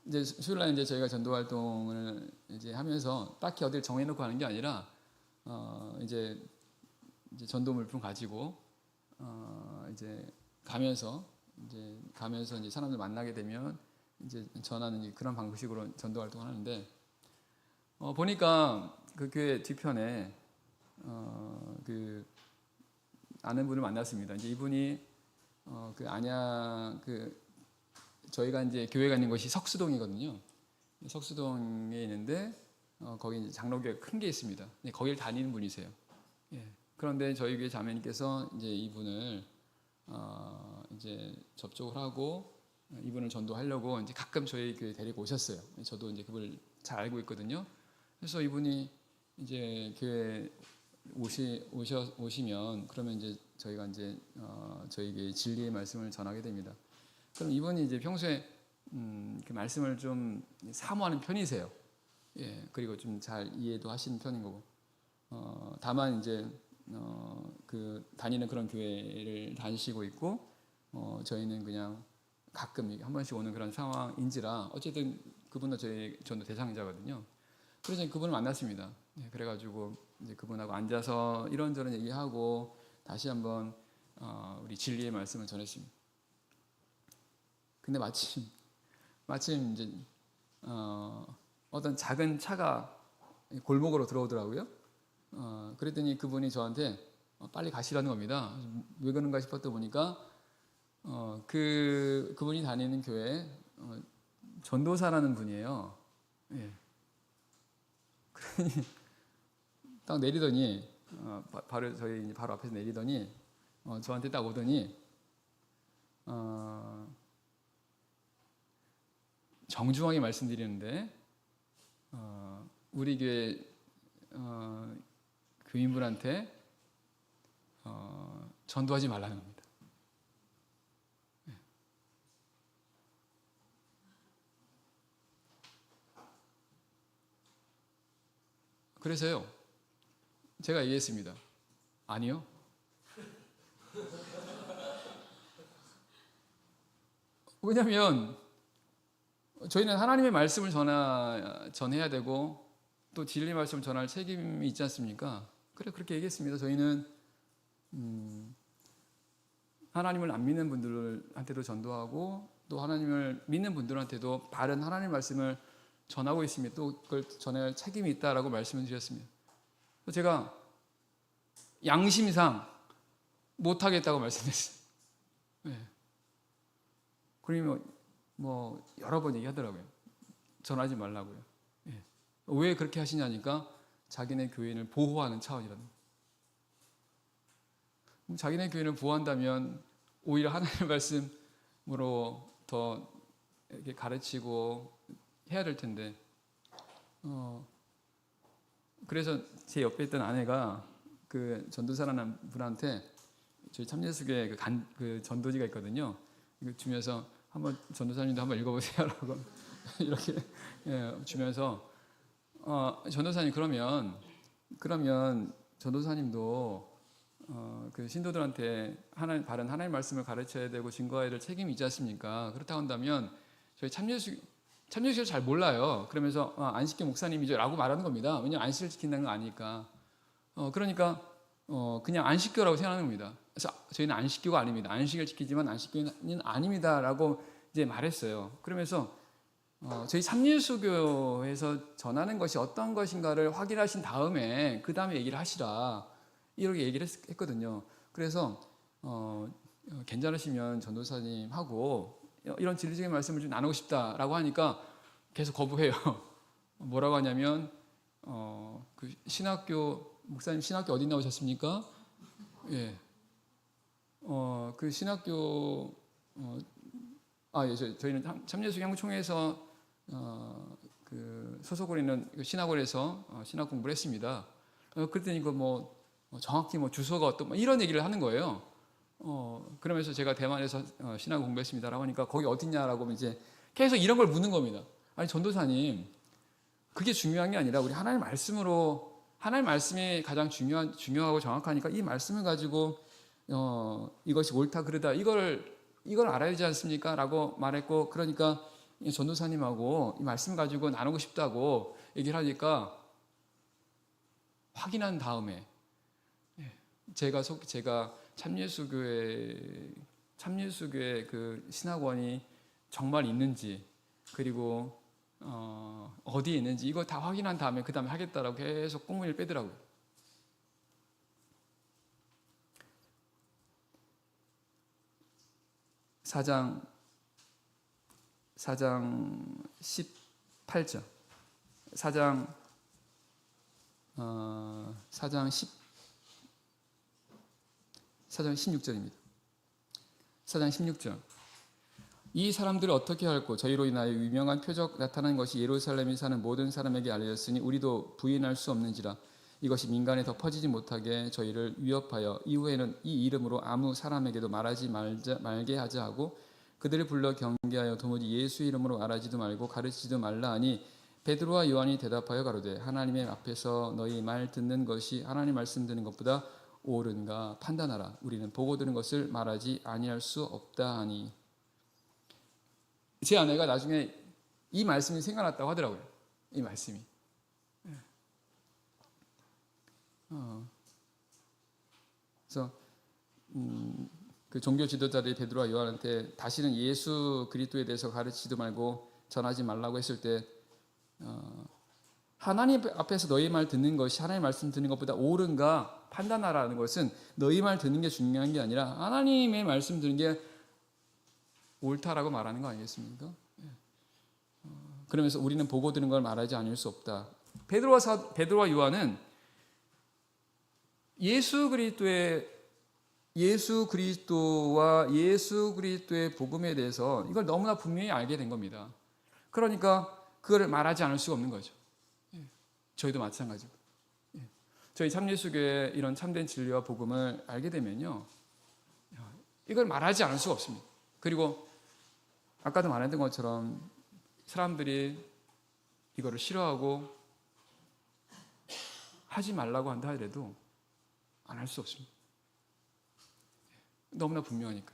이제 수요일날 이제 저희가 전도 활동을 이제 하면서 딱히 어딜 정해놓고 하는 게 아니라, 이제 전도 물품 가지고, 이제 가면서 이제 사람들 만나게 되면 이제 전하는 그런 방식으로 전도 활동을 하는데, 보니까 그 교회 뒤편에 그 아는 분을 만났습니다. 이제 이분이 그 저희가 이제 교회가 있는 곳이 석수동이거든요. 석수동에 있는데 거기 이제 장로교회 큰 게 있습니다. 거기를 다니는 분이세요. 예. 그런데 저희 교회 자매님께서 이제 이분을 이제 접촉을 하고 이분을 전도하려고 이제 가끔 저희 교회 데리고 오셨어요. 저도 이제 그분을 잘 알고 있거든요. 그래서 이분이 이제 교회 오시면 그러면 이제 저희가 이제 저희에게 진리의 말씀을 전하게 됩니다. 그럼 이분이 이제 평소에 그 말씀을 좀 사모하는 편이세요. 예, 그리고 좀 잘 이해도 하시는 편인 거고. 다만 이제 그 다니는 그런 교회를 다니시고 있고, 저희는 그냥 가끔 한 번씩 오는 그런 상황인지라 어쨌든 그분도 저희 전도 대상자거든요. 그래서 그분을 만났습니다. 예, 그래가지고 이제 그분하고 앉아서 이런저런 얘기하고 다시 한번 우리 진리의 말씀을 전했습니다. 근데 마침 이제 어떤 작은 차가 골목으로 들어오더라고요. 그랬더니 그분이 저한테 빨리 가시라는 겁니다. 왜 그런가 싶었다 보니까 그분이 다니는 교회 전도사라는 분이에요. 예. 그러니 딱 내리더니 바로 저희 바로 앞에서 내리더니 저한테 딱 오더니 정중하게 말씀드리는데 우리 교회 교인분한테 전도하지 말라는 겁니다. 그래서요, 제가 얘기했습니다. 아니요. 왜냐하면 저희는 하나님의 말씀을 전해야 되고 또 진리 말씀을 전할 책임이 있지 않습니까? 그렇게 얘기했습니다. 저희는 하나님을 안 믿는 분들한테도 전도하고 또 하나님을 믿는 분들한테도 바른 하나님 말씀을 전하고 있습니다. 또 그걸 전할 책임이 있다라고 말씀을 드렸습니다. 제가 양심상 못하겠다고 말씀드렸어요. 네. 그러면 뭐 여러 번 얘기하더라고요. 전하지 말라고요. 예. 왜 그렇게 하시냐니까 자기네 교인을 보호하는 차원이라는. 자기네 교인을 보호한다면 오히려 하나님의 말씀으로 더 이렇게 가르치고 해야 될 텐데. 그래서 제 옆에 있던 아내가 그 전도사라는 분한테 저희 참예수교회 그 전도지가 있거든요. 이거 주면서 한번 전도사님도 한번 읽어보세요라고 이렇게 주면서 전도사님 그러면 전도사님도 그 신도들한테 바른 하나님 말씀을 가르쳐야 되고 증거해야 될 책임이 있지 않습니까? 그렇다고 한다면 저희 참여식을 잘 몰라요. 그러면서 안식교 목사님이죠라고 말하는 겁니다. 왜냐하면 안식을 지킨다는 거 아니까. 그러니까 그냥 안식교라고 생각하는 겁니다. 그래서 저희는 안식교가 아닙니다. 안식을 지키지만 안식교는 아닙니다라고 이제 말했어요. 그러면서 저희 참예수교에서 전하는 것이 어떤 것인가를 확인하신 다음에 그 다음에 얘기를 하시라 이렇게 얘기를 했거든요. 그래서 괜찮으시면 전도사님하고 이런 진리적인 말씀을 좀 나누고 싶다라고 하니까 계속 거부해요. 뭐라고 하냐면 그 목사님 신학교 어디 나오셨습니까? 예. 그 신학교 예, 저희는 참예수 향총회에서 그 소속으로 있는 신학원에서 신학 공부를 했습니다. 그랬더니 정확히 주소가 어떤 이런 얘기를 하는 거예요. 그러면서 제가 대만에서 신학 공부했습니다라고 하니까 거기 어딨냐라고 이제 계속 이런 걸 묻는 겁니다. 아니 전도사님, 그게 중요한 게 아니라 우리 하나님 말씀이 가장 중요하고 정확하니까 이 말씀을 가지고 이것이 옳다 그르다 이걸 알아야 되지 않습니까? 라고 말했고, 그러니까 전도사님하고 이 말씀 가지고 나누고 싶다고 얘기를 하니까 확인한 다음에 제가 참예수교회 그 신학원이 정말 있는지 그리고 어디에 있는지 이거 다 확인한 다음에 그 다음에 하겠다라고 계속 꽁무니를 빼더라고요. 사장 18절 사장 16절입니다. 사장 16절 이 사람들을 어떻게 할꼬 저희로 인하여 유명한 표적 나타난 것이 예루살렘에 사는 모든 사람에게 알려졌으니 우리도 부인할 수 없는지라 이것이 민간에 더 퍼지지 못하게 저희를 위협하여 이후에는 이 이름으로 아무 사람에게도 말하지 말게 하자 하고 그들을 불러 경계하여 도무지 예수 이름으로 말하지도 말고 가르치지도 말라 하니 베드로와 요한이 대답하여 가로되 하나님의 앞에서 너희 말 듣는 것이 하나님 말씀 듣는 것보다 옳은가 판단하라. 우리는 보고 들은 것을 말하지 아니할 수 없다 하니. 제 아내가 나중에 이 말씀이 생각났다고 하더라고요. 이 말씀이. 그래서 그 종교 지도자들이 베드로와 요한한테 다시는 예수 그리스도에 대해서 가르치지도 말고 전하지 말라고 했을 때 하나님 앞에서 너희 말 듣는 것이 하나님 말씀 듣는 것보다 옳은가 판단하라는 것은 너희 말 듣는 게 중요한 게 아니라 하나님의 말씀 듣는 게 옳다라고 말하는 거 아니겠습니까? 그러면서 우리는 보고 들은 걸 말하지 않을 수 없다. 베드로와 요한은 예수 그리스도와 예수 그리스도의 복음에 대해서 이걸 너무나 분명히 알게 된 겁니다. 그러니까 그거를 말하지 않을 수가 없는 거죠. 저희도 마찬가지고. 저희 참예수교의 이런 참된 진리와 복음을 알게 되면요, 이걸 말하지 않을 수가 없습니다. 그리고 아까도 말했던 것처럼 사람들이 이거를 싫어하고 하지 말라고 한다 하더라도 안 할 수 없습니다. 너무나 분명하니까.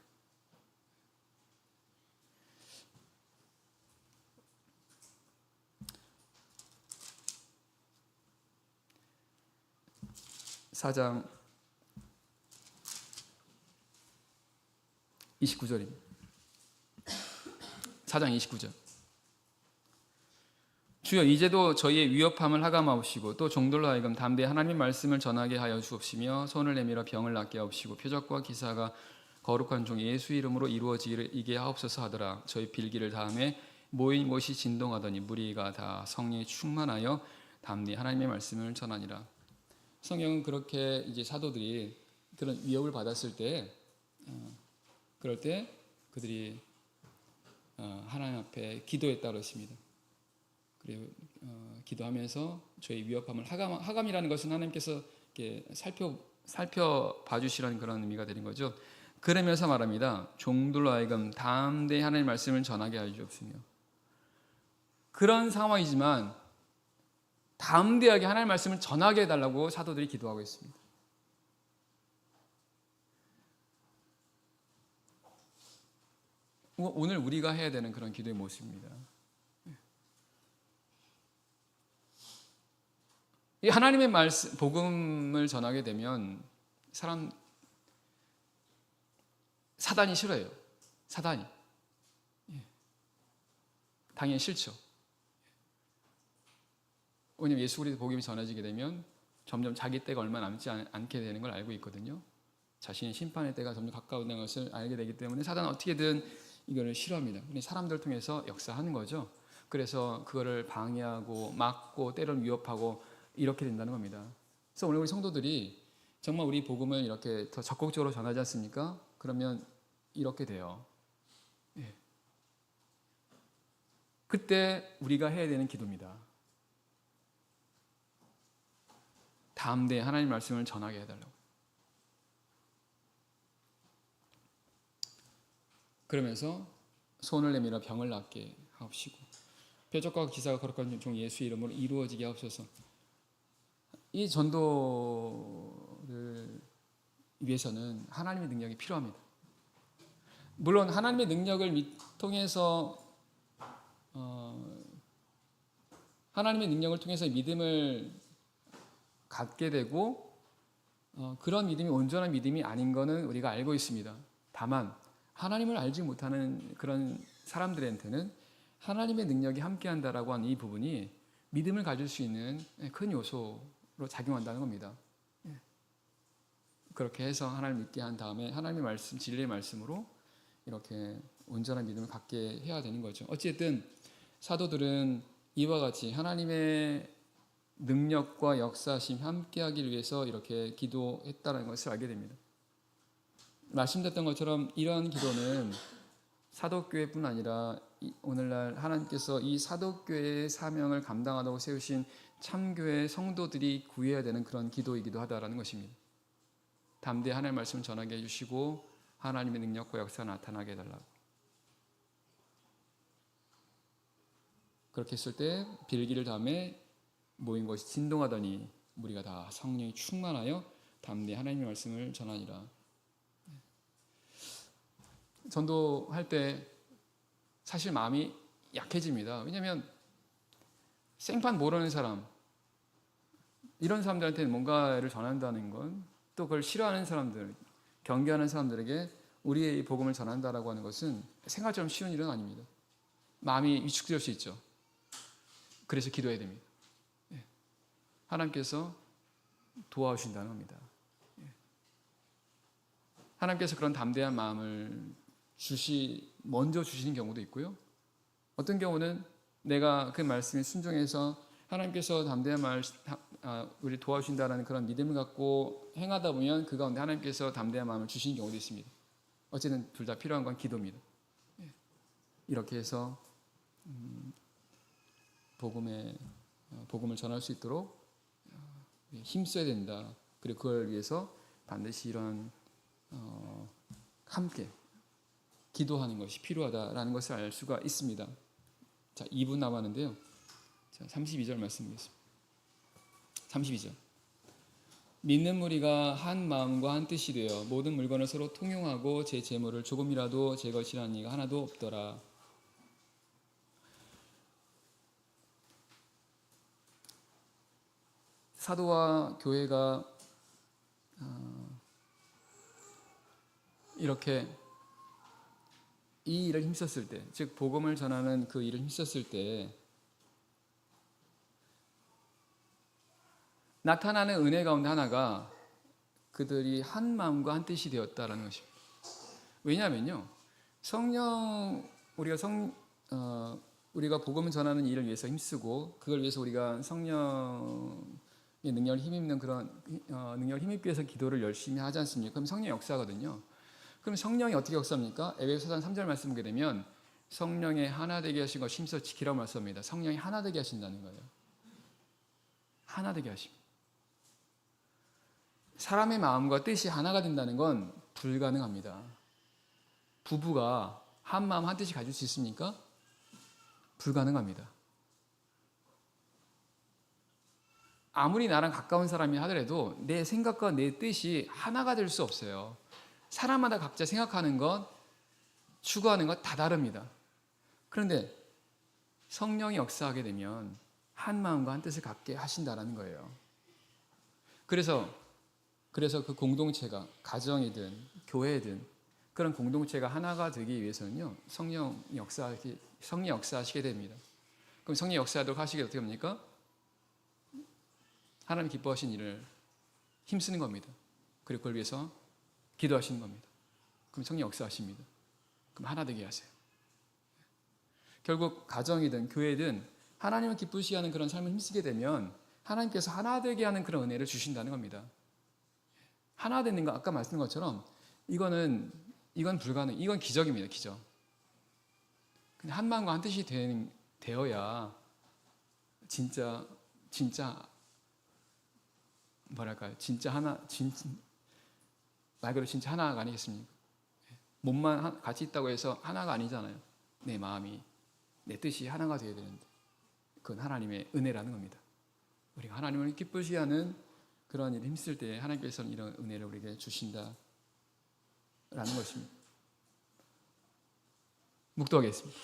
사장 29절입니다. 4장 29절. 주여 이제도 저희의 위협함을 하감하옵시고 또 종들로 하여금 담대히 하나님의 말씀을 전하게 하여 주옵시며 손을 내밀어 병을 낫게 하옵시고 표적과 기사가 거룩한 종 예수 이름으로 이루어지게 하옵소서 하더라. 저희 빌기를 다음에 모인 곳이 진동하더니 무리가 다 성령에 충만하여 담대히 하나님의 말씀을 전하니라. 성경은 그렇게 이제 사도들이 그런 위협을 받았을 때, 그럴 때 그들이 하나님 앞에 기도했다 그러십니다. 그리고 기도하면서 저희 위협함을 하감이라는 것은 하나님께서 이렇게 살펴봐 주시라는 그런 의미가 되는 거죠. 그러면서 말합니다. 종들로 하여금 담대히 하나님의 말씀을 전하게 하여 주옵시며. 그런 상황이지만 담대하게 하나님의 말씀을 전하게 해달라고 사도들이 기도하고 있습니다. 오늘 우리가 해야 되는 그런 기도의 모습입니다. 이 하나님의 말씀, 복음을 전하게 되면 사단이 싫어요. 사단이. 당연히 싫죠. 왜냐하면 예수 그리스도 복음이 전해지게 되면 점점 자기 때가 얼마 남지 않게 되는 걸 알고 있거든요. 자신의 심판의 때가 점점 가까워지는 것을 알게 되기 때문에 사단은 어떻게든 이거를 싫어합니다. 사람들을 통해서 역사하는 거죠. 그래서 그거를 방해하고 막고 때로는 위협하고 이렇게 된다는 겁니다. 그래서 오늘 우리 성도들이 정말 우리 복음을 이렇게 더 적극적으로 전하지 않습니까? 그러면 이렇게 돼요. 그때 우리가 해야 되는 기도입니다. 담대히 하나님 말씀을 전하게 해달라고. 그러면서 손을 내밀어 병을 낫게 하옵시고 표적과 기사가 거룩한 종 예수 이름으로 이루어지게 하옵소서. 이 전도를 위해서는 하나님의 능력이 필요합니다. 물론 하나님의 능력을 통해서 하나님의 능력을 통해서 믿음을 갖게 되고 그런 믿음이 온전한 믿음이 아닌 것은 우리가 알고 있습니다. 다만 하나님을 알지 못하는 그런 사람들한테는 하나님의 능력이 함께한다라고 하는 이 부분이 믿음을 가질 수 있는 큰 요소로 작용한다는 겁니다. 그렇게 해서 하나님을 믿게 한 다음에 하나님의 말씀, 진리의 말씀으로 이렇게 온전한 믿음을 갖게 해야 되는 거죠. 어쨌든 사도들은 이와 같이 하나님의 능력과 역사심 함께하기 위해서 이렇게 기도했다는 것을 알게 됩니다. 말씀드렸던 것처럼 이러한 기도는 사도교회뿐 아니라 오늘날 하나님께서 이 사도교회의 사명을 감당하도록 세우신 참교회 성도들이 구해야 되는 그런 기도이기도 하다라는 것입니다. 담대히 하나님의 말씀을 전하게 해주시고 하나님의 능력과 역사가 나타나게 해달라고. 그렇게 했을 때 빌기를 다음에 모인 것이 진동하더니 우리가 다 성령이 충만하여 담대히 하나님의 말씀을 전하니라. 전도할 때 사실 마음이 약해집니다. 왜냐하면 생판 모르는 사람, 이런 사람들한테는 뭔가를 전한다는 건, 또 그걸 싫어하는 사람들, 경계하는 사람들에게 우리의 복음을 전한다라고 하는 것은 생각처럼 쉬운 일은 아닙니다. 마음이 위축될 수 있죠. 그래서 기도해야 됩니다. 하나님께서 도와주신다는 겁니다. 하나님께서 그런 담대한 마음을 먼저 주시는 경우도 있고요. 어떤 경우는 내가 그 말씀에 순종해서 하나님께서 담대한 우리 도와주신다는 그런 믿음을 갖고 행하다 보면 그 가운데 하나님께서 담대한 마음을 주시는 경우도 있습니다. 어쨌든 둘 다 필요한 건 기도입니다. 이렇게 해서 복음을 전할 수 있도록 힘써야 된다. 그리고 그걸 위해서 반드시 이런 함께 기도하는 것이 필요하다라는 것을 알 수가 있습니다. 자, 2분 남았는데요. 자, 32절 말씀드리겠습니다. 32절. 믿는 무리가 한 마음과 한 뜻이 되어 모든 물건을 서로 통용하고 제 재물을 조금이라도 제 것이라는 이가 하나도 없더라. 사도와 교회가 이렇게 이 일을 힘썼을 때, 즉 복음을 전하는 그 일을 힘썼을 때 나타나는 은혜 가운데 하나가 그들이 한 마음과 한 뜻이 되었다라는 것입니다. 왜냐하면요, 우리가 복음을 전하는 일을 위해서 힘쓰고 그걸 위해서 우리가 성령의 능력을 힘입는 그런 능력을 힘입기 위해서 기도를 열심히 하지 않습니까? 그럼 성령의 역사거든요. 그럼 성령이 어떻게 역사합니까? 에베소서 3절 말씀 보게 되면 성령의 하나 되게 하신 것 힘써 지키라고 말씀합니다. 성령이 하나 되게 하신다는 거예요. 하나 되게 하십니다. 사람의 마음과 뜻이 하나가 된다는 건 불가능합니다. 부부가 한 마음 한 뜻이 가질 수 있습니까? 불가능합니다. 아무리 나랑 가까운 사람이 하더라도 내 생각과 내 뜻이 하나가 될 수 없어요. 사람마다 각자 생각하는 것, 추구하는 것 다 다릅니다. 그런데 성령이 역사하게 되면 한 마음과 한 뜻을 갖게 하신다는 거예요. 그래서 그 공동체가 가정이든 교회든 그런 공동체가 하나가 되기 위해서는요, 성령이 역사하시게 됩니다. 그럼 성령이 역사하도록 하시게 어떻게 합니까? 하나님 기뻐하신 일을 힘쓰는 겁니다. 그리고 그걸 위해서 기도하시는 겁니다. 그럼 성령 역사하십니다. 그럼 하나 되게 하세요. 결국 가정이든 교회든 하나님을 기쁘시게 하는 그런 삶을 힘쓰게 되면 하나님께서 하나 되게 하는 그런 은혜를 주신다는 겁니다. 하나 되는 거 아까 말씀드린 것처럼 이건 불가능. 이건 기적입니다. 기적. 근데 한 마음과 한 뜻이 되어야 진짜 뭐랄까요? 진짜 말 그대로 진짜 하나가 아니겠습니까? 몸만 같이 있다고 해서 하나가 아니잖아요. 내 마음이, 내 뜻이 하나가 되어야 되는데 그건 하나님의 은혜라는 겁니다. 우리가 하나님을 기쁘시게 하는 그런 일을 힘쓸 때 하나님께서는 이런 은혜를 우리에게 주신다라는 것입니다. 묵도하겠습니다.